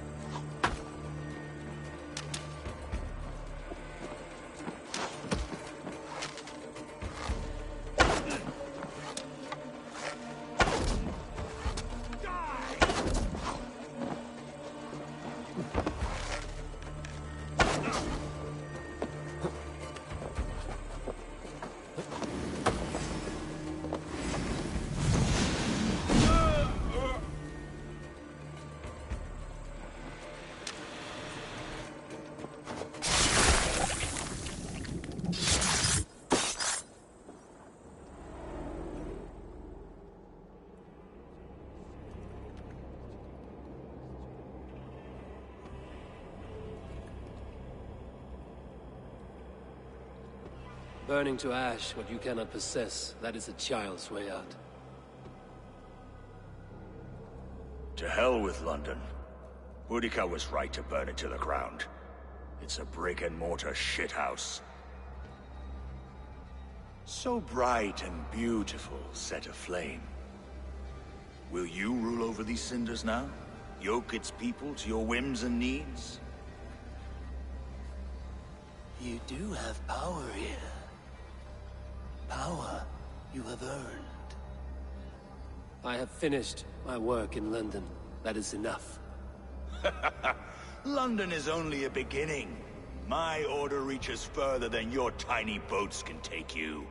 Burning to ash what you cannot possess, that is a child's way out. To hell with London. Boudica was right to burn it to the ground. It's a brick-and-mortar shithouse. So bright and beautiful, set aflame. Will you rule over these cinders now? Yoke its people to your whims and needs? You do have power here. Power you have earned. I have finished my work in London. That is enough. London is only a beginning. My order reaches further than your tiny boats can take you.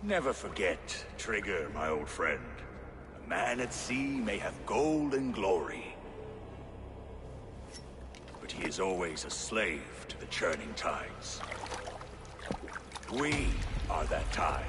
Never forget, Trigger, my old friend. A man at sea may have gold and glory, but he is always a slave to the churning tides. We are that tide.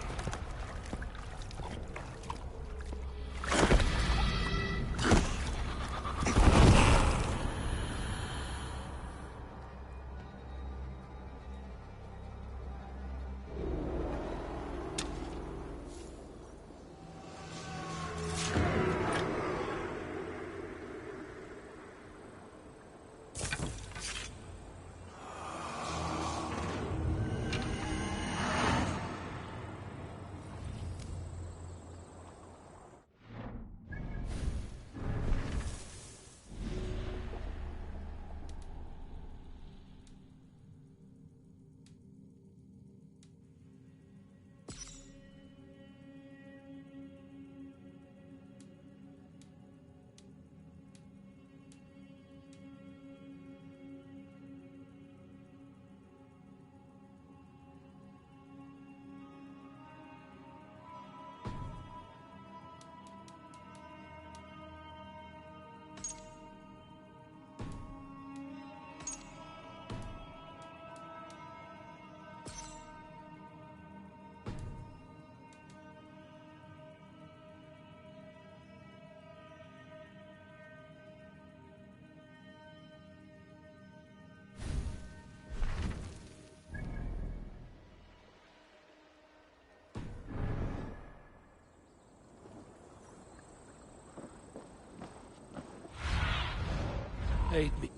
Aid me.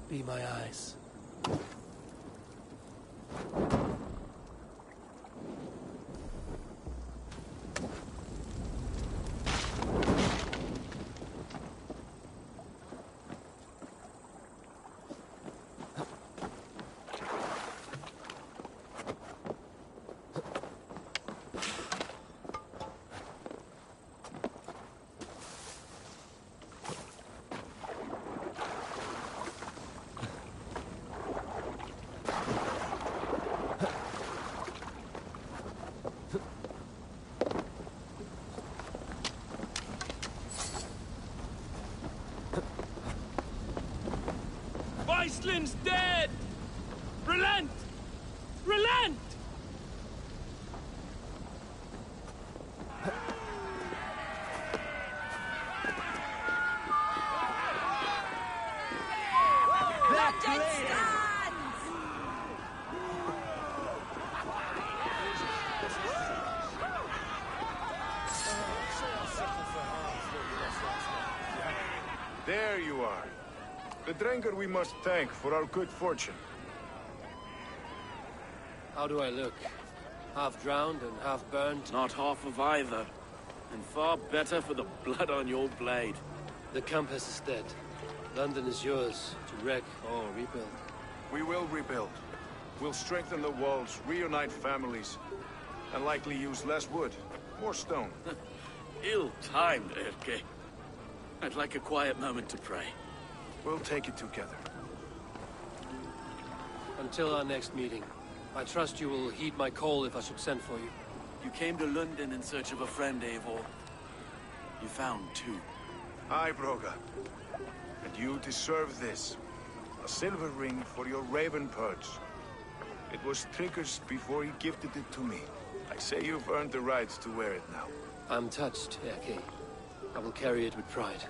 Be my eyes. London's dead! Relent! Relent! London stands! There you are. The Drenker we must thank for our good fortune. How do I look? Half drowned and half burned? Not half of either. And far better for the blood on your blade. The Compass is dead. London is yours, to wreck or rebuild. We will rebuild. We'll strengthen the walls, reunite families, and likely use less wood, more stone. Ill-timed, Erke. I'd like a quiet moment to pray. We'll take it together. Until our next meeting, I trust you will heed my call if I should send for you. You came to London in search of a friend, Eivor. You found two. Aye, Broga. And you deserve this. A silver ring for your raven perch. It was Trigger's before he gifted it to me. I say you've earned the right to wear it now. I'm touched, Erke. I will carry it with pride.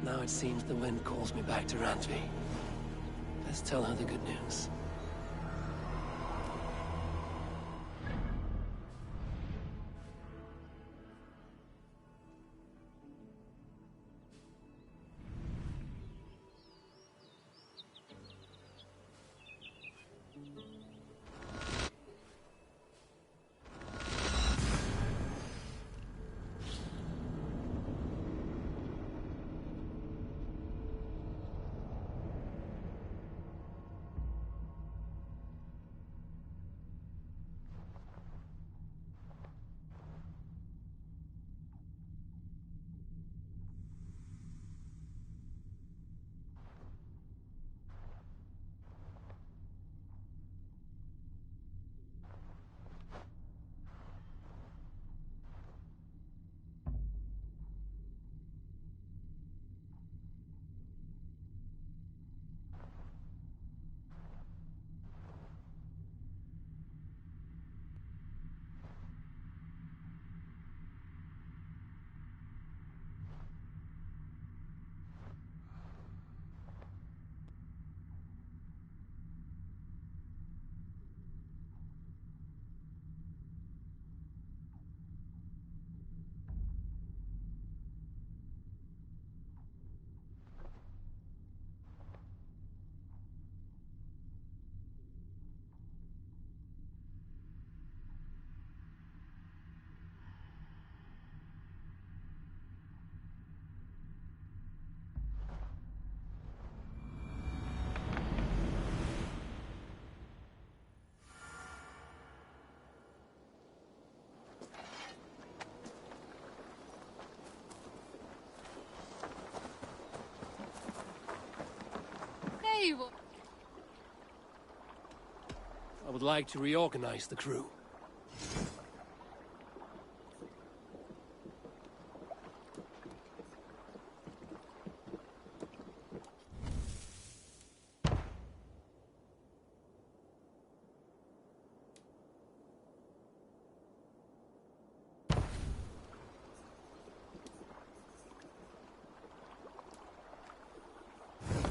Now it seems the wind calls me back to Randvi. Let's tell her the good news. would like to reorganize the crew.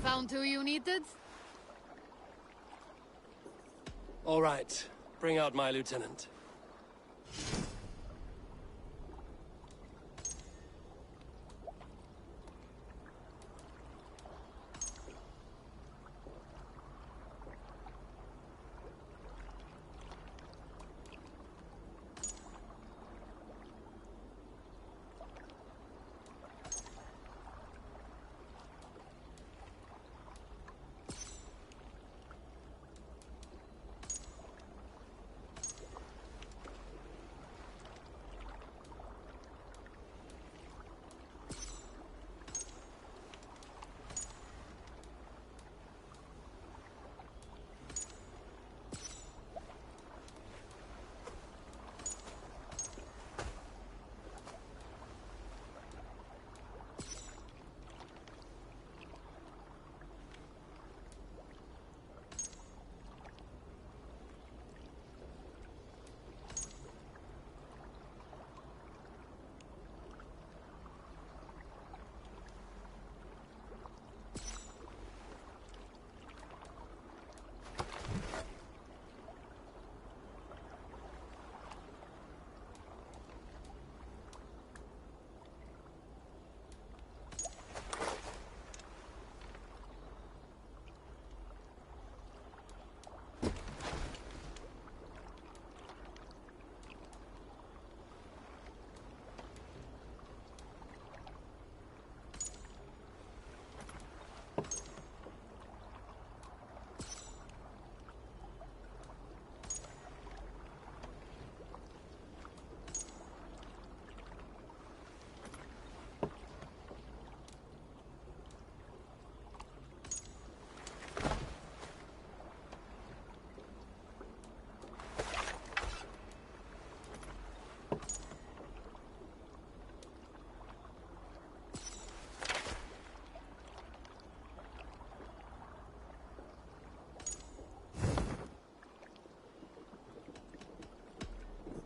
Found who you needed? All right. Bring out my lieutenant.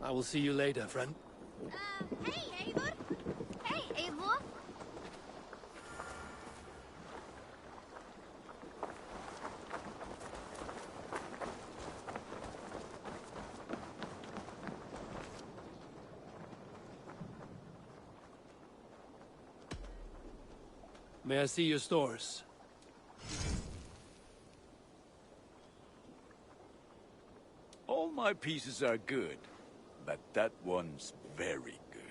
I will see you later, friend. Hey, Eivor! Hey, Eivor! May I see your stores? All my pieces are good, but that one's very good.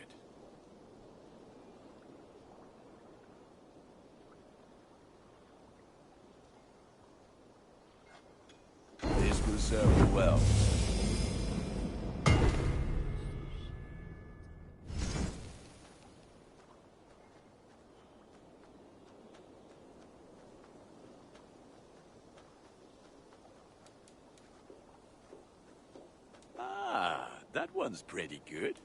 This will serve you well. That one's pretty good.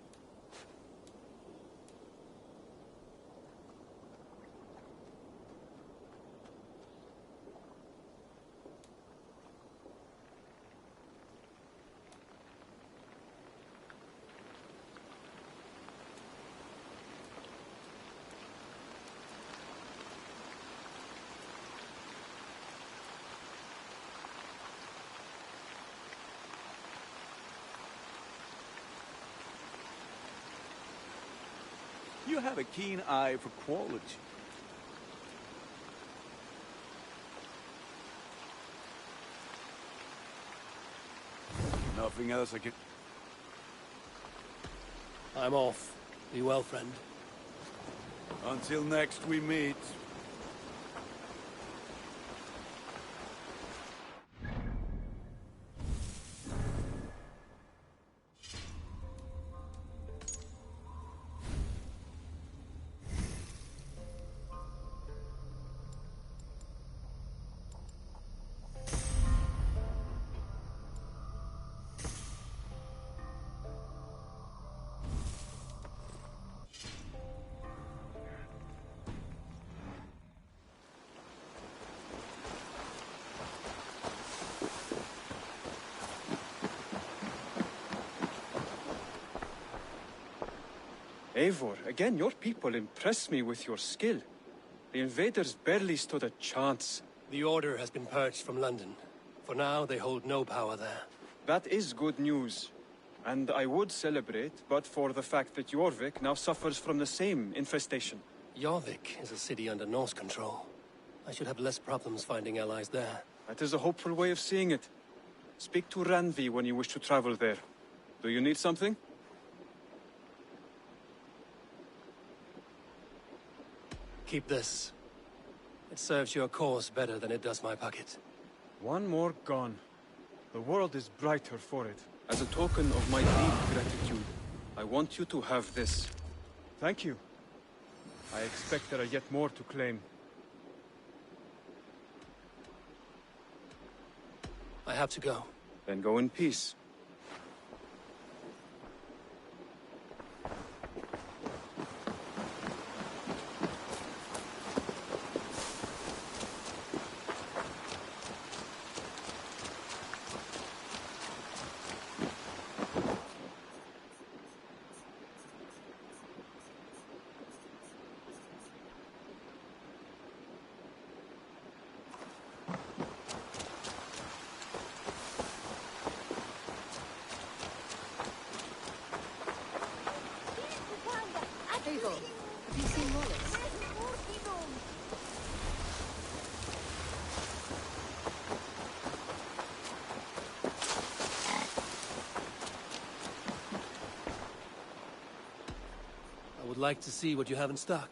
You have a keen eye for quality. Nothing else I can... I'm off. Be well, friend. Until next we meet. Eivor, again, your people impress me with your skill. The invaders barely stood a chance. The Order has been purged from London. For now, they hold no power there. That is good news. And I would celebrate, but for the fact that Jorvik now suffers from the same infestation. Jorvik is a city under Norse control. I should have less problems finding allies there. That is a hopeful way of seeing it. Speak to Randvi when you wish to travel there. Do you need something? Keep this. It serves your cause better than it does my pocket. One more gone. The world is brighter for it. As a token of my deep gratitude, I want you to have this. Thank you. I expect there are yet more to claim. I have to go. Then go in peace. Eivor, have you seen Wallace? I would like to see what you have in stock.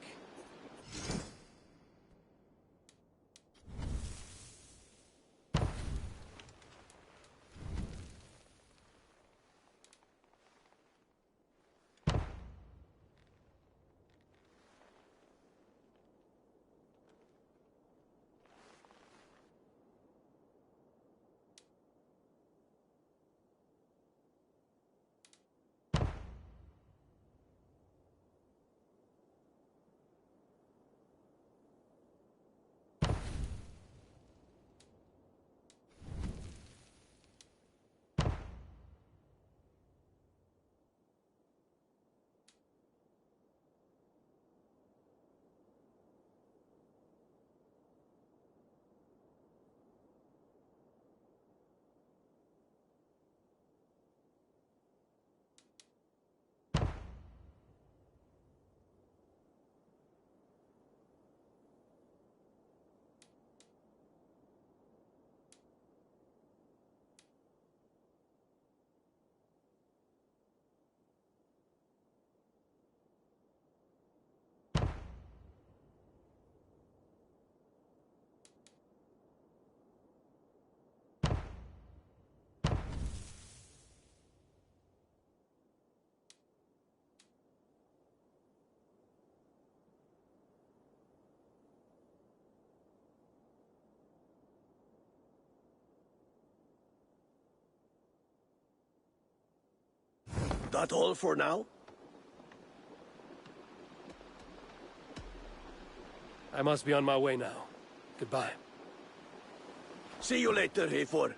That all for now? I must be on my way now. Goodbye. See you later, Eivor.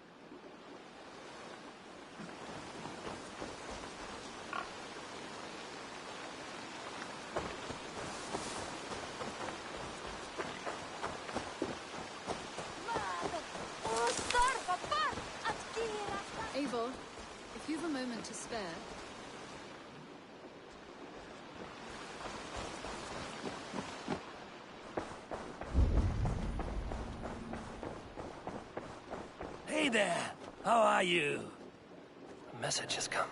Eivor, if you've a moment to spare... Hey there! How are you? A message has come.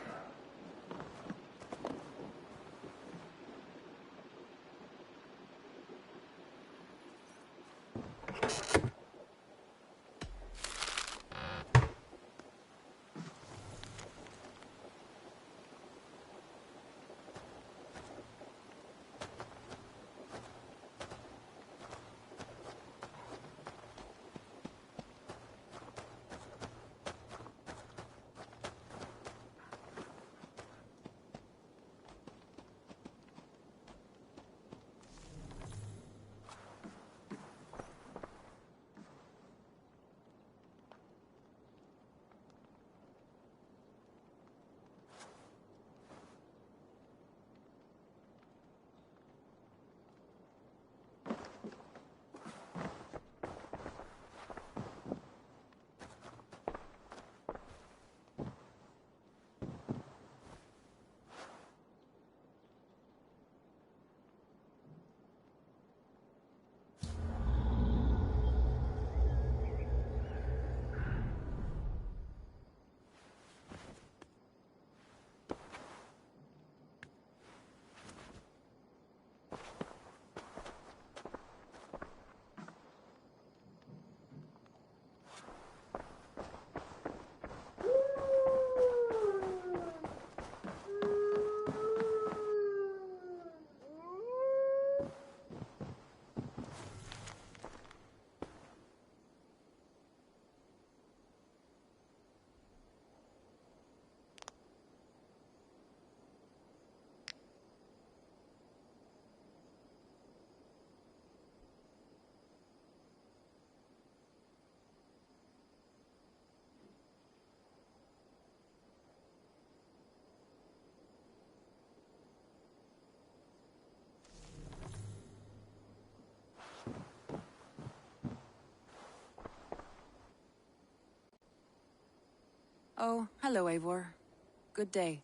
Oh, hello, Eivor. Good day.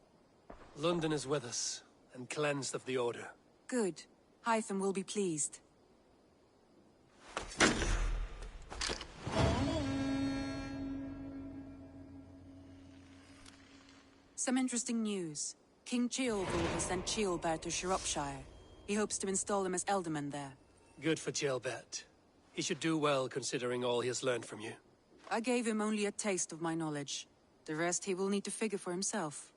London is with us, and cleansed of the Order. Good. Hytham will be pleased. Some interesting news. King Ceolbert has sent Ceolbert to Shropshire. He hopes to install him as Ealdorman there. Good for Ceolbert. He should do well considering all he has learned from you. I gave him only a taste of my knowledge. The rest he will need to figure for himself.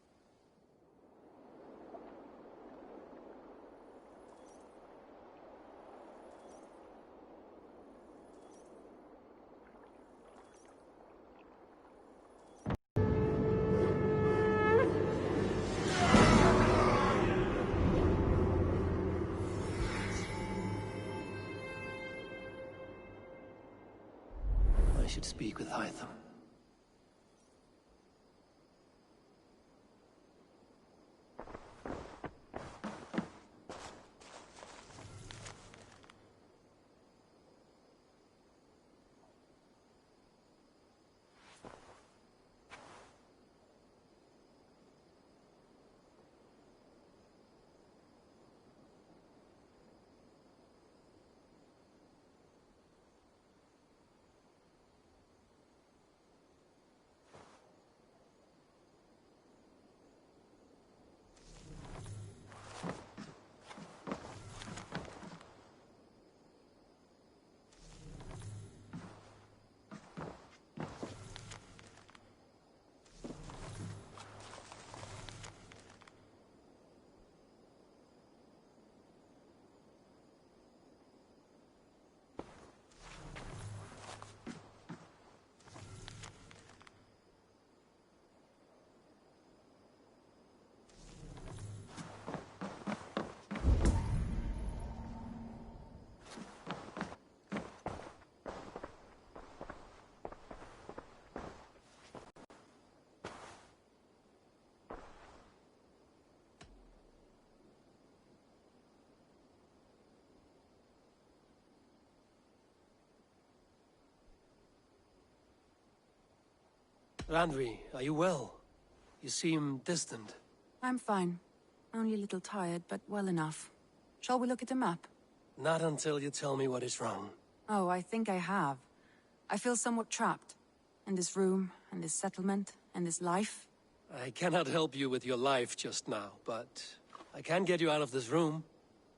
I should speak with Hytham. Randvi, are you well? You seem distant. I'm fine. Only a little tired, but well enough. Shall we look at the map? Not until you tell me what is wrong. Oh, I think I have. I feel somewhat trapped. In this room, and this settlement, and this life. I cannot help you with your life just now, but I can get you out of this room.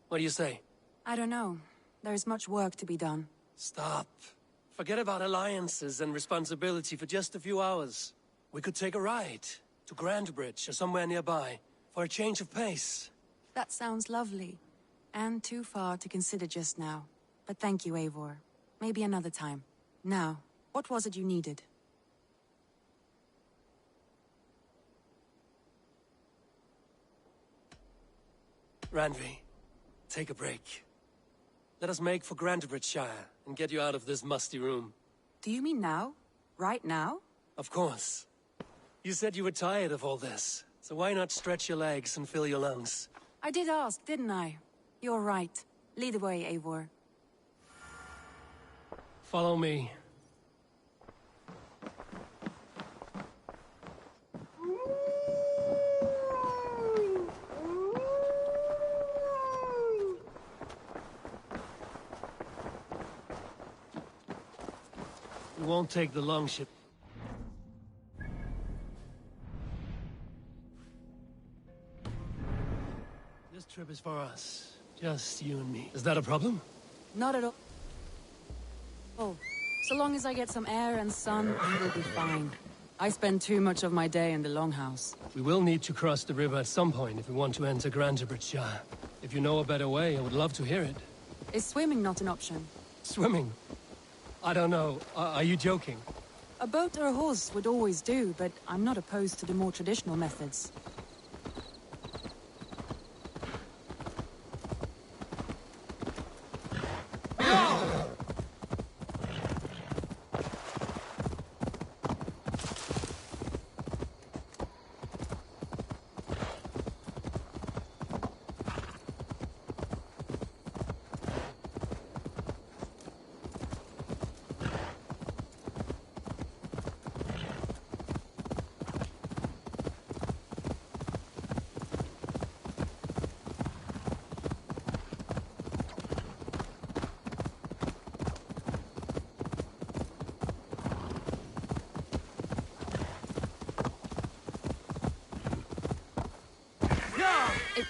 What do you say? I don't know. There is much work to be done. Stop. Forget about alliances and responsibility for just a few hours. We could take a ride to Grandbridge or somewhere nearby for a change of pace. That sounds lovely. And too far to consider just now. But thank you, Eivor. Maybe another time. Now, what was it you needed? Randvi, take a break. Let us make for Grandbridgeshire and get you out of this musty room. Do you mean now? Right now? Of course. You said you were tired of all this, so why not stretch your legs and fill your lungs? I did ask, didn't I? You're right. Lead the way, Eivor. Follow me. We won't take the longship. This trip is for us. Just you and me. Is that a problem? Not at all. Oh, so long as I get some air and sun, I will be fine. I spend too much of my day in the Longhouse. We will need to cross the river at some point if we want to enter Grandbridgeshire. If you know a better way, I would love to hear it. Is swimming not an option? Swimming? I don't know. Are you joking? A boat or a horse would always do, but I'm not opposed to the more traditional methods.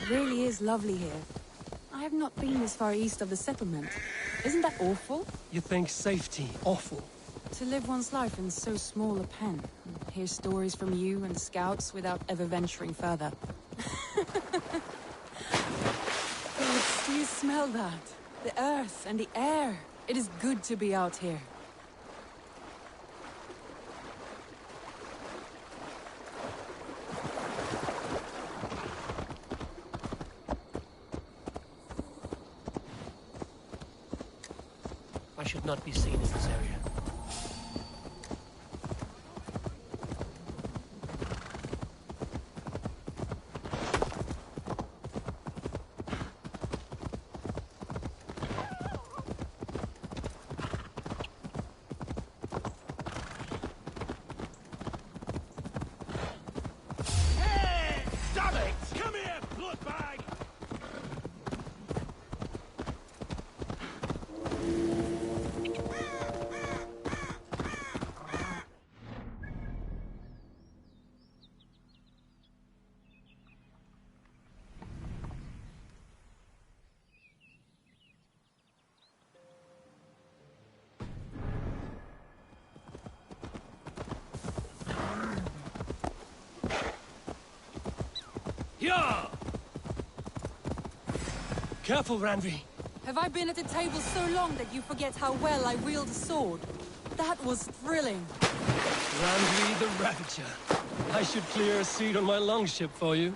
It really is lovely here. I have not been this far east of the settlement. Isn't that awful? You think safety awful? To live one's life in so small a pen, and hear stories from you and the scouts without ever venturing further. Gods, do you smell that? The earth and the air. It is good to be out here. I should not be seen in this area. Hey! Stop it! Come here, bloodbag! Yeah! Careful, Randvi. Have I been at the table so long that you forget how well I wield a sword? That was thrilling. Randvi the Ravager. I should clear a seat on my longship for you.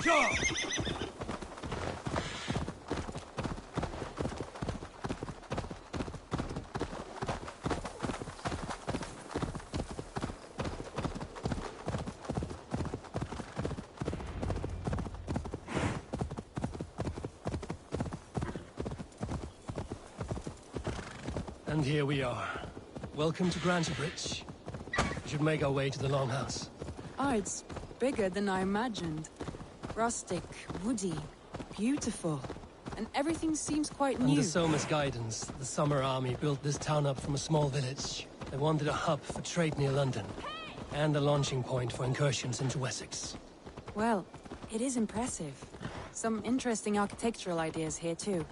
Go! And here we are. Welcome to Grantebridge. We should make our way to the Longhouse. Oh, it's bigger than I imagined. Rustic, woody, beautiful. And everything seems quite new. Under Soma's guidance, the Summer Army built this town up from a small village. They wanted a hub for trade near London, and a launching point for incursions into Wessex. Well, it is impressive. Some interesting architectural ideas here too.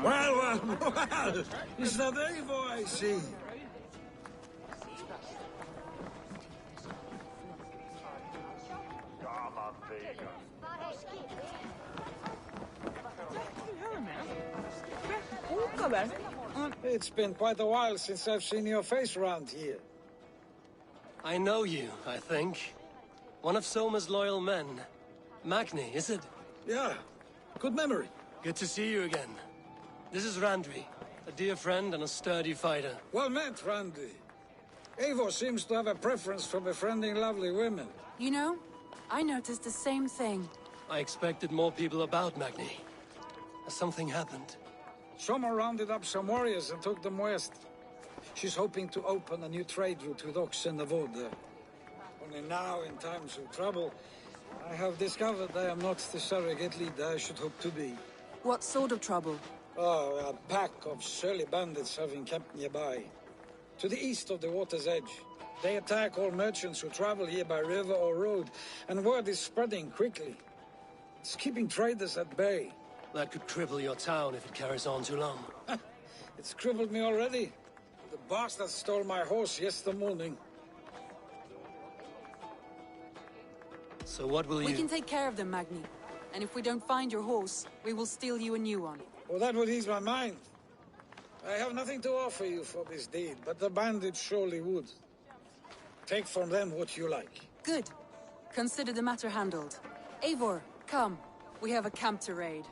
Well, is that Eivor I see? It's been quite a while since I've seen your face around here. I know you, I think. One of Soma's loyal men. Magni, is it? Yeah, good memory. Good to see you again. This is Randvi, a dear friend and a sturdy fighter. Well met, Randvi. Eivor seems to have a preference for befriending lovely women. You know, I noticed the same thing. I expected more people about Magni. Has something happened? Soma rounded up some warriors and took them west. She's hoping to open a new trade route with oxen and wood there. Only now, in times of trouble, I have discovered I am not the surrogate leader I should hope to be. What sort of trouble? Oh, a pack of surly bandits have encamped nearby. To the east of the water's edge. They attack all merchants who travel here by river or road, and word is spreading quickly. It's keeping traders at bay. That could cripple your town if it carries on too long. It's crippled me already. The bastard stole my horse yesterday morning. So what will you... We can take care of them, Magni. And if we don't find your horse, we will steal you a new one. Well, that would ease my mind. I have nothing to offer you for this deed, but the bandits surely would. Take from them what you like. Good. Consider the matter handled. Eivor, come. We have a camp to raid.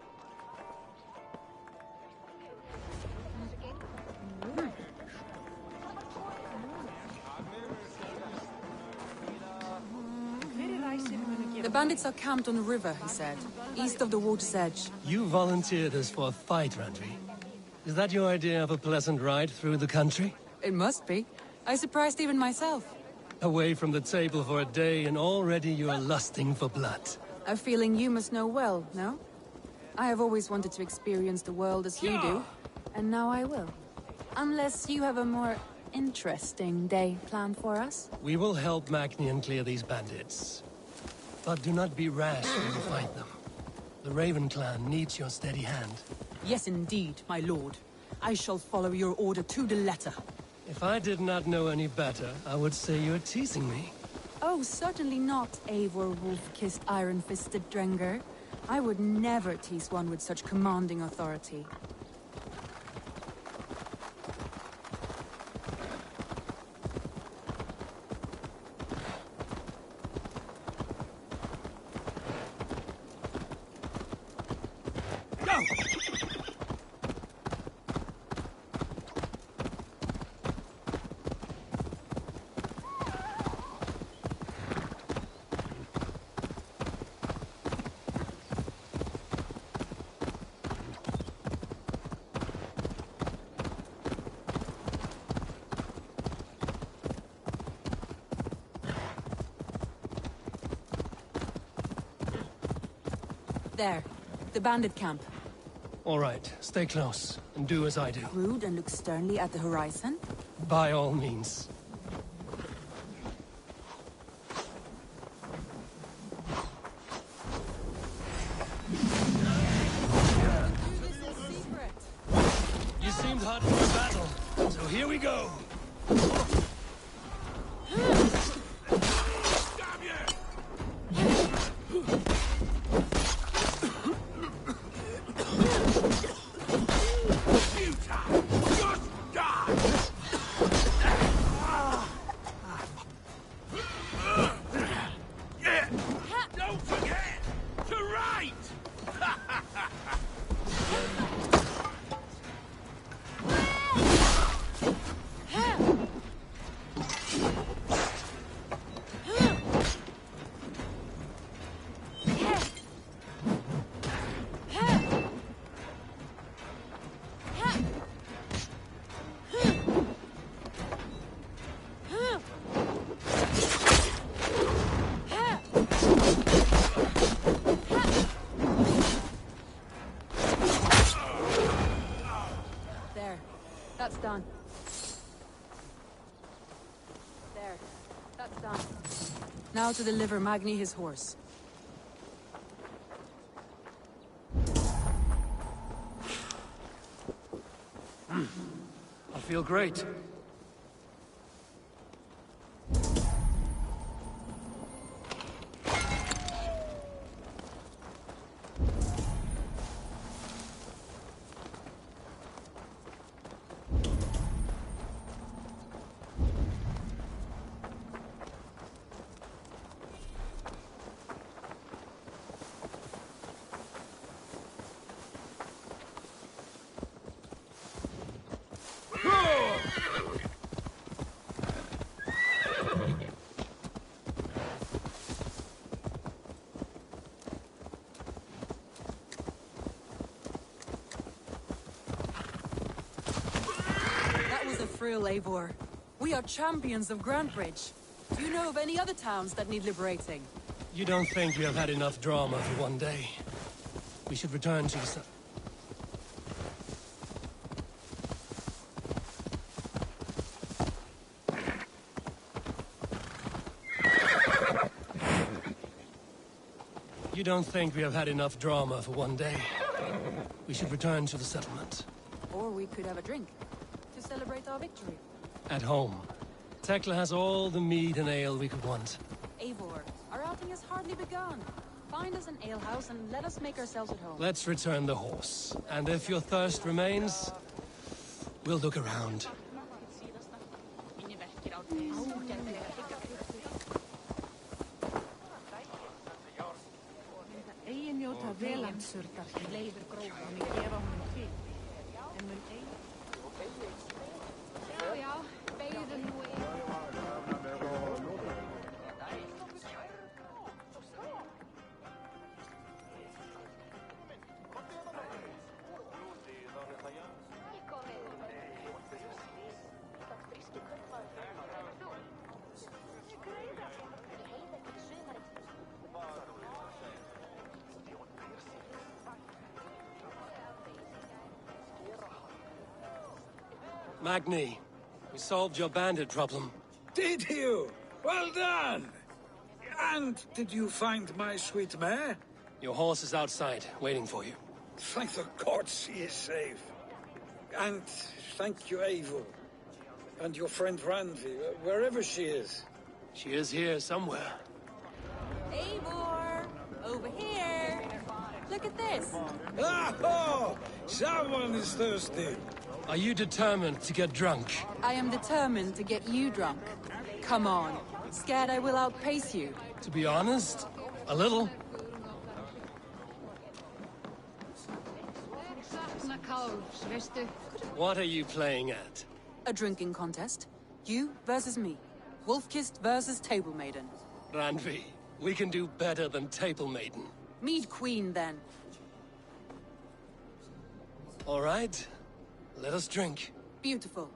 The bandits are camped on the river, he said, east of the water's edge. You volunteered us for a fight, Randvi. Is that your idea of a pleasant ride through the country? It must be. I surprised even myself. Away from the table for a day and already you are lusting for blood. A feeling you must know well, no? I have always wanted to experience the world as you do, and now I will. Unless you have a more interesting day planned for us? We will help Magnian clear these bandits. But do not be rash when you fight them. The Raven clan needs your steady hand. Yes, indeed, my lord. I shall follow your order to the letter. If I did not know any better, I would say you're teasing me. Oh, certainly not, Eivor wolf-kissed iron-fisted Drenger. I would never tease one with such commanding authority. There. The bandit camp. All right, stay close, and do as I do. Rude and look sternly at the horizon? By all means. here we go. Don't forget to write! There. That's done. There. That's done. Now to deliver Magni his horse. I feel great. Frill, Eivor. We are champions of Grantbridge. Do you know of any other towns that need liberating? You don't think we have had enough drama for one day? We should return to the... You don't think we have had enough drama for one day? We should return to the settlement. Or we could have a drink to celebrate our victory. At home. Tekla has all the mead and ale we could want. Eivor, our outing has hardly begun. Find us an alehouse and let us make ourselves at home. Let's return the horse. And if your thirst remains, we'll look around. Magni, we solved your bandit problem. Did you? Well done! And did you find my sweet mare? Your horse is outside, waiting for you. Thank the gods she is safe. And thank you, Eivor. And your friend Randvi, wherever she is. She is here somewhere. Eivor! Over here! Look at this! Oh! Someone is thirsty! Are you determined to get drunk? I am determined to get you drunk. Come on. Scared I will outpace you? To be honest, a little. What are you playing at? A drinking contest. You versus me. Wolf-Kissed versus Table Maiden. Randvi, we can do better than Table Maiden. Mead Queen, then. All right. Let us drink. Beautiful.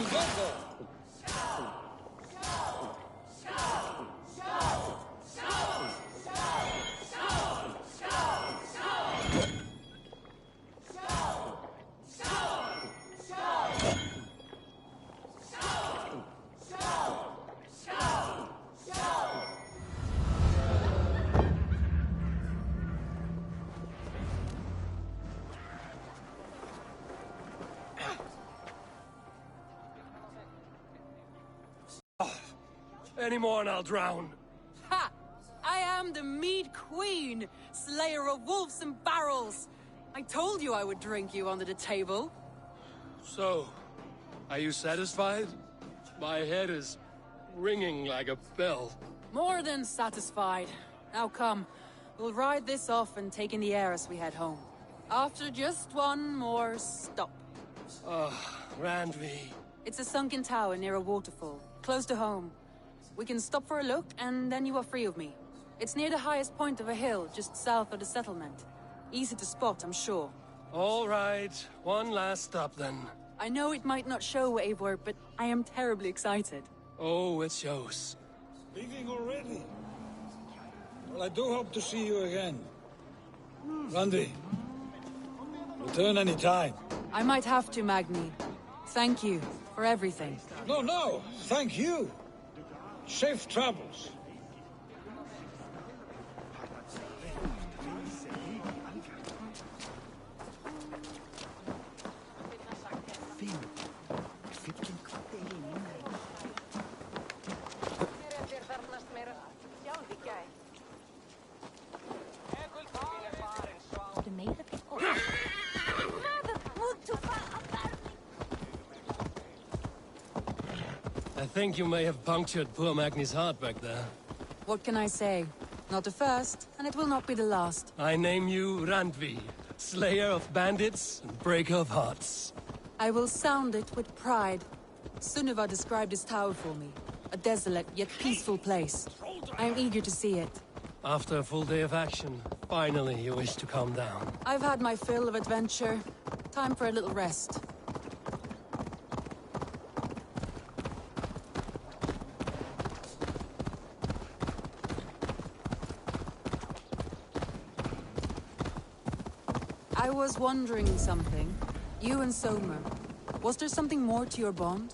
together. Any more and I'll drown. Ha! I am the Mead Queen, slayer of wolves and barrels. I told you I would drink you under the table. So, are you satisfied? My head is ringing like a bell. More than satisfied. Now come, we'll ride this off and take in the air as we head home. After just one more stop. Randvi. It's a sunken tower near a waterfall, close to home. We can stop for a look, and then you are free of me. It's near the highest point of a hill, just south of the settlement. Easy to spot, I'm sure. All right, one last stop then. I know it might not show, Eivor, but I am terribly excited. Oh, it shows. Leaving already? Well, I do hope to see you again. Randy, return any time. I might have to, Magni. Thank you for everything. No, thank you. Safe travels. I think you may have punctured poor Magni's heart back there. What can I say? Not the first, and it will not be the last. I name you Randvi, slayer of bandits and breaker of hearts. I will sound it with pride. Sunniva described this tower for me. A desolate yet peaceful place. I am eager to see it. After a full day of action, finally you wish to calm down. I've had my fill of adventure. Time for a little rest. I was wondering something. You and Soma. Was there something more to your bond?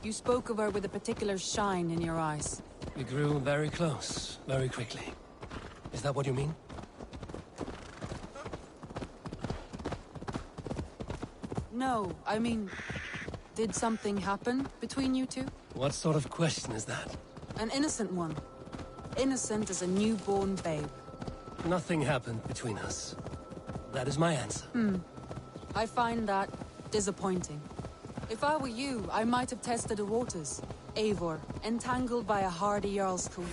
You spoke of her with a particular shine in your eyes. We grew very close, very quickly. Is that what you mean? No, I mean... Did something happen between you two? What sort of question is that? An innocent one. Innocent as a newborn babe. Nothing happened between us. That is my answer. I find that disappointing. If I were you, I might have tested the waters. Eivor, entangled by a hardy Jarl's queen.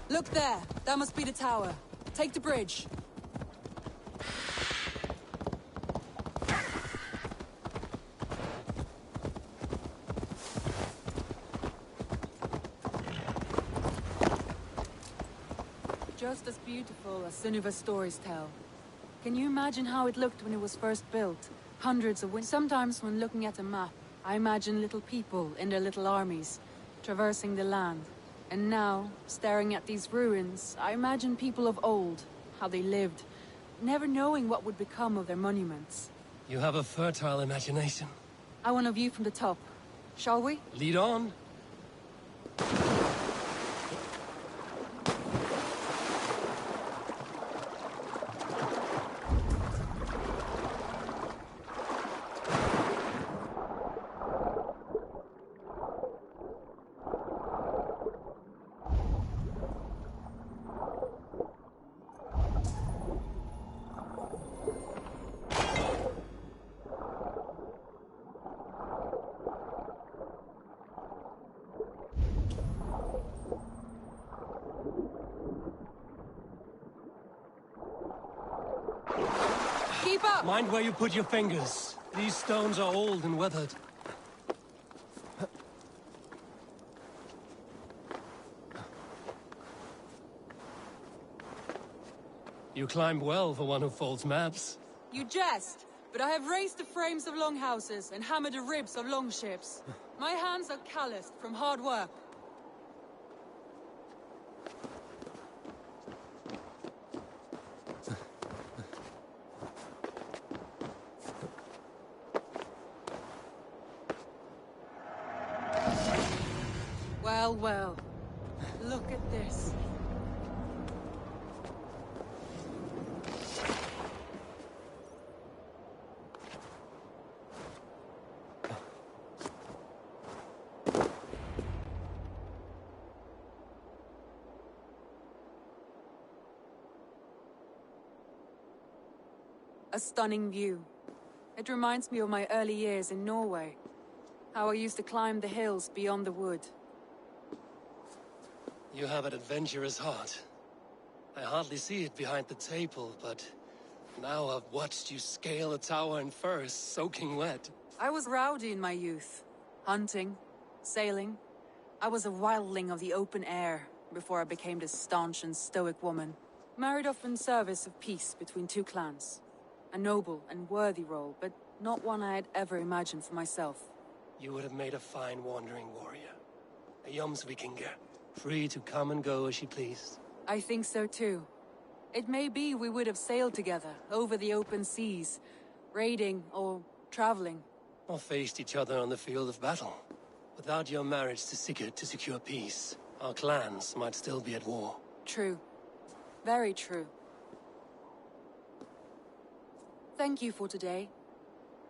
Look there! That must be the tower. Take the bridge. Just as beautiful as Sunniva's stories tell. Can you imagine how it looked when it was first built? Hundreds of Sometimes when looking at a map, I imagine little people in their little armies, traversing the land. And now, staring at these ruins, I imagine people of old, how they lived, never knowing what would become of their monuments. You have a fertile imagination. I want a view from the top. Shall we? Lead on. Keep up! Mind where you put your fingers. These stones are old and weathered. You climb well for one who folds maps. You jest, but I have raised the frames of longhouses and hammered the ribs of longships. My hands are calloused from hard work. Well, well. Look at this. A stunning view. It reminds me of my early years in Norway. How I used to climb the hills beyond the wood. You have an adventurous heart. I hardly see it behind the table, but now I've watched you scale a tower in furs, soaking wet. I was rowdy in my youth. Hunting, sailing. I was a wildling of the open air before I became this staunch and stoic woman. Married off in service of peace between two clans. A noble and worthy role, but not one I had ever imagined for myself. You would have made a fine wandering warrior. A Jomsvikinger, free to come and go as you pleased. I think so too. It may be we would have sailed together, over the open seas, raiding or traveling. Or faced each other on the field of battle. Without your marriage to Sigurd to secure peace, our clans might still be at war. True. Very true. Thank you for today.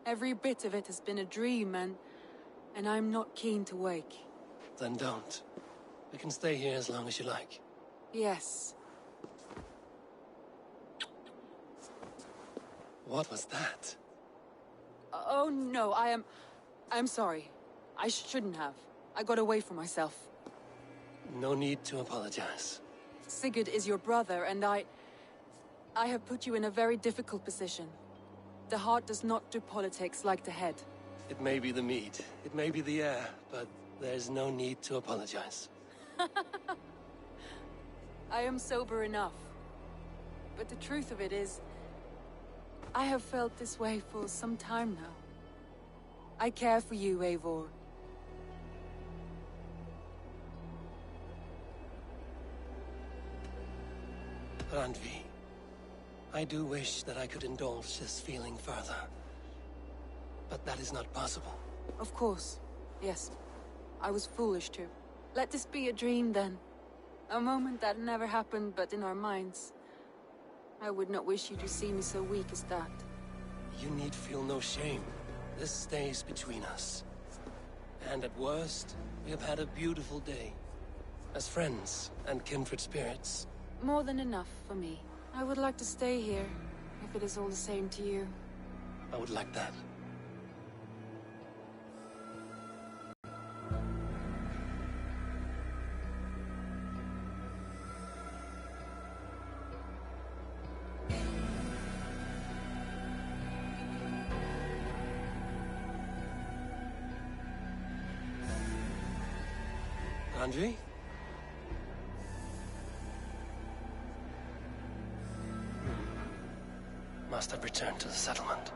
Every bit of it has been a dream, and I'm not keen to wake. Then don't. We can stay here as long as you like. Yes. What was that? Oh no, I'm sorry. I shouldn't have. I got away from myself. No need to apologize. Sigurd is your brother, and I have put you in a very difficult position. The heart does not do politics like the head. It may be the meat, it may be the air, but there's no need to apologize. I am sober enough. But the truth of it is, I have felt this way for some time now. I care for you, Eivor. Randvi, I do wish that I could indulge this feeling further. But that is not possible. Of course. Yes. I was foolish to. Let this be a dream, then. A moment that never happened but in our minds. I would not wish you to see me so weak as that. You need feel no shame. This stays between us. And at worst, we have had a beautiful day. As friends and kindred spirits. More than enough for me. I would like to stay here, if it is all the same to you. I would like that. Andre? Must have returned to the settlement.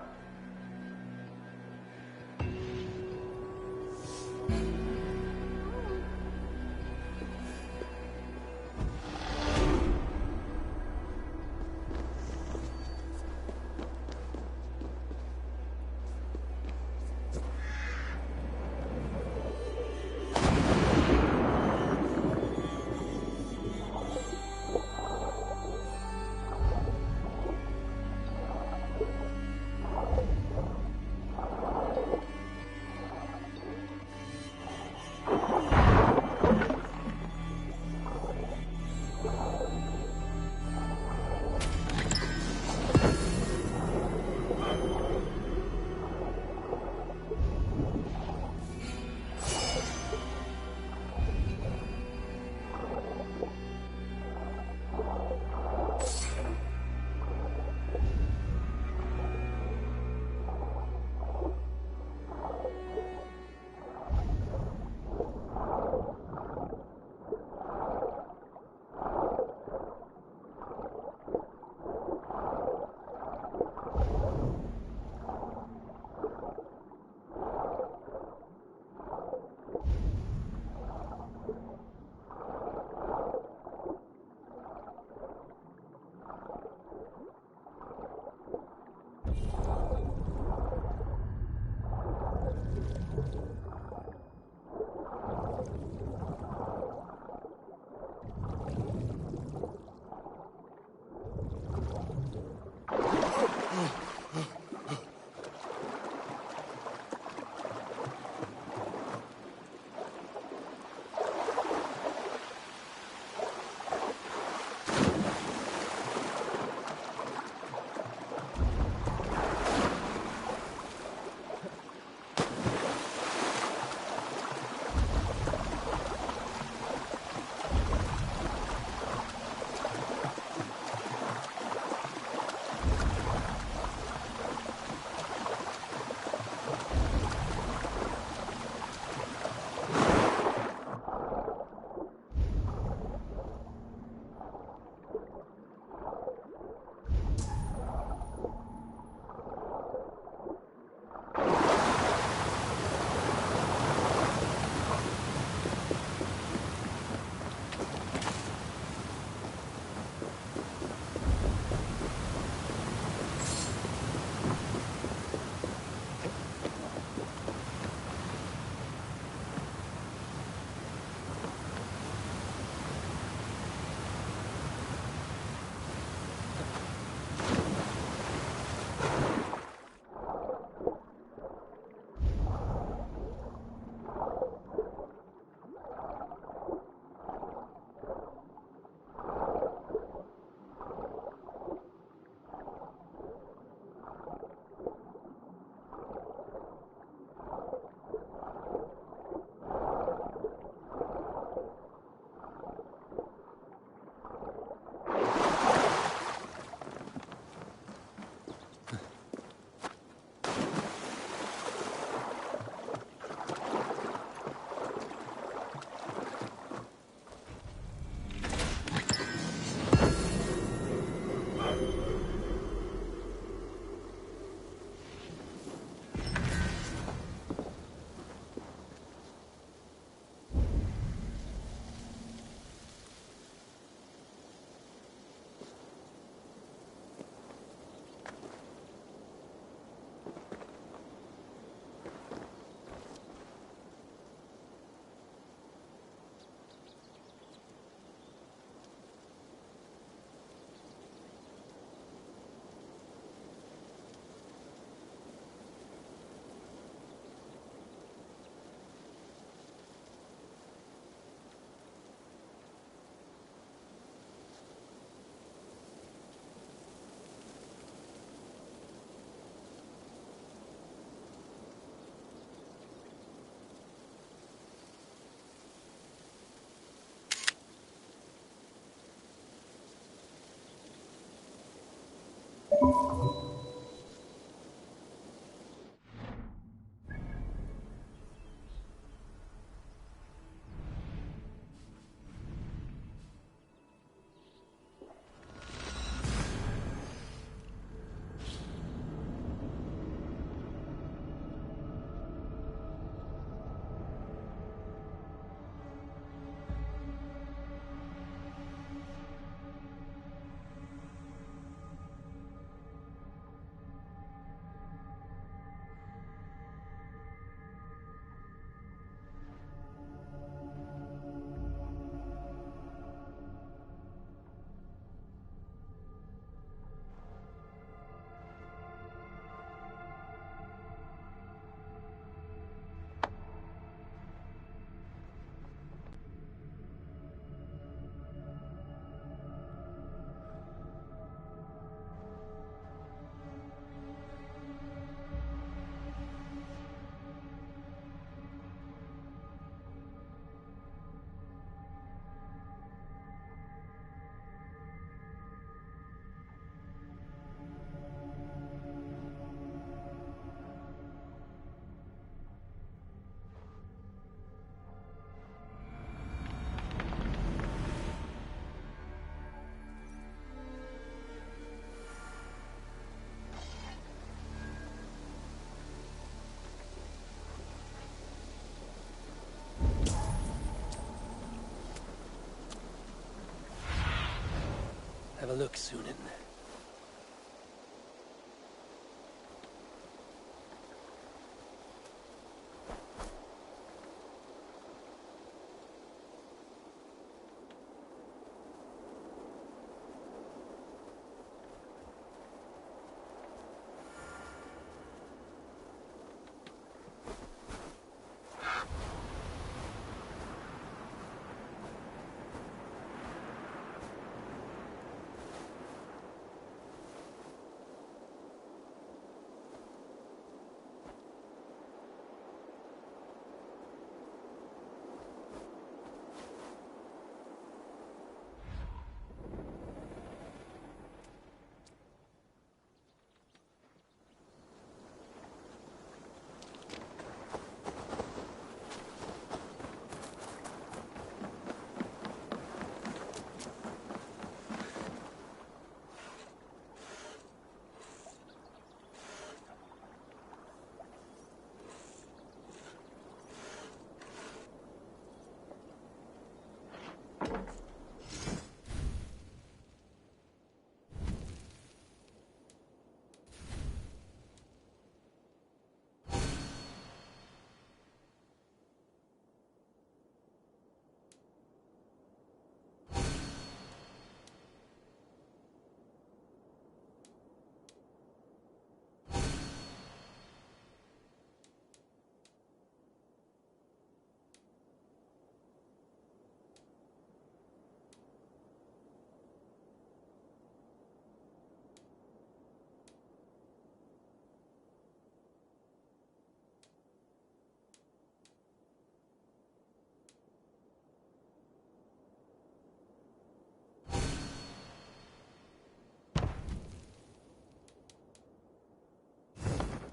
a look, Sunan.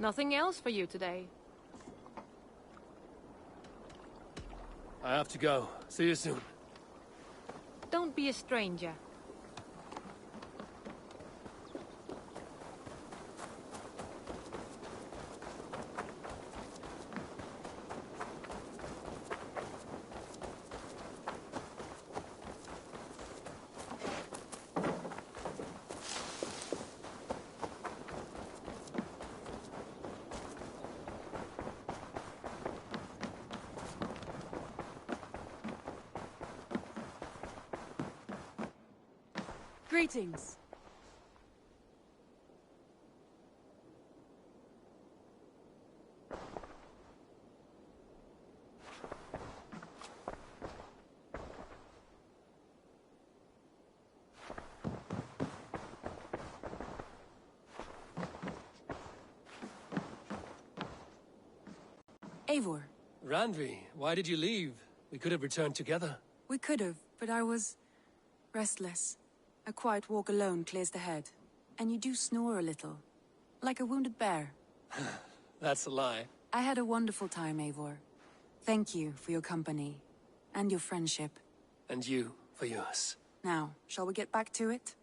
Nothing else for you today? I have to go. See you soon. Don't be a stranger. Greetings. Eivor. Randvi, why did you leave? We could have returned together. We could have, but I was restless. A quiet walk alone clears the head. And you do snore a little. Like a wounded bear. That's a lie. I had a wonderful time, Eivor. Thank you for your company. And your friendship. And you for yours. Now, shall we get back to it?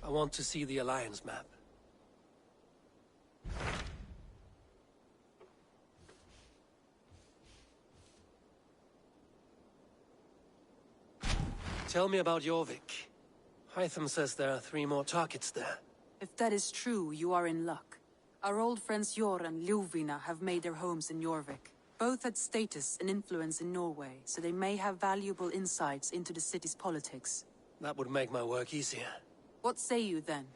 I want to see the Alliance map. Tell me about Jorvik. Hytham says there are 3 more targets there. If that is true, you are in luck. Our old friends Jor and Ljuvina have made their homes in Jorvik. Both had status and influence in Norway, so they may have valuable insights into the city's politics. That would make my work easier. What say you then?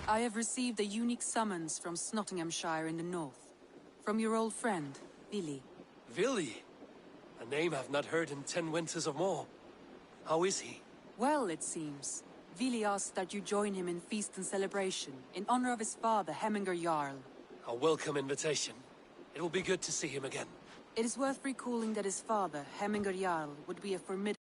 I have received a unique summons from Nottinghamshire in the north. From your old friend, Billy. Billy? A name I've not heard in 10 winters or more. How is he? Well, it seems. Vili asked that you join him in feast and celebration, in honor of his father, Hemminger Jarl. A welcome invitation. It will be good to see him again. It is worth recalling that his father, Hemminger Jarl, would be a formidable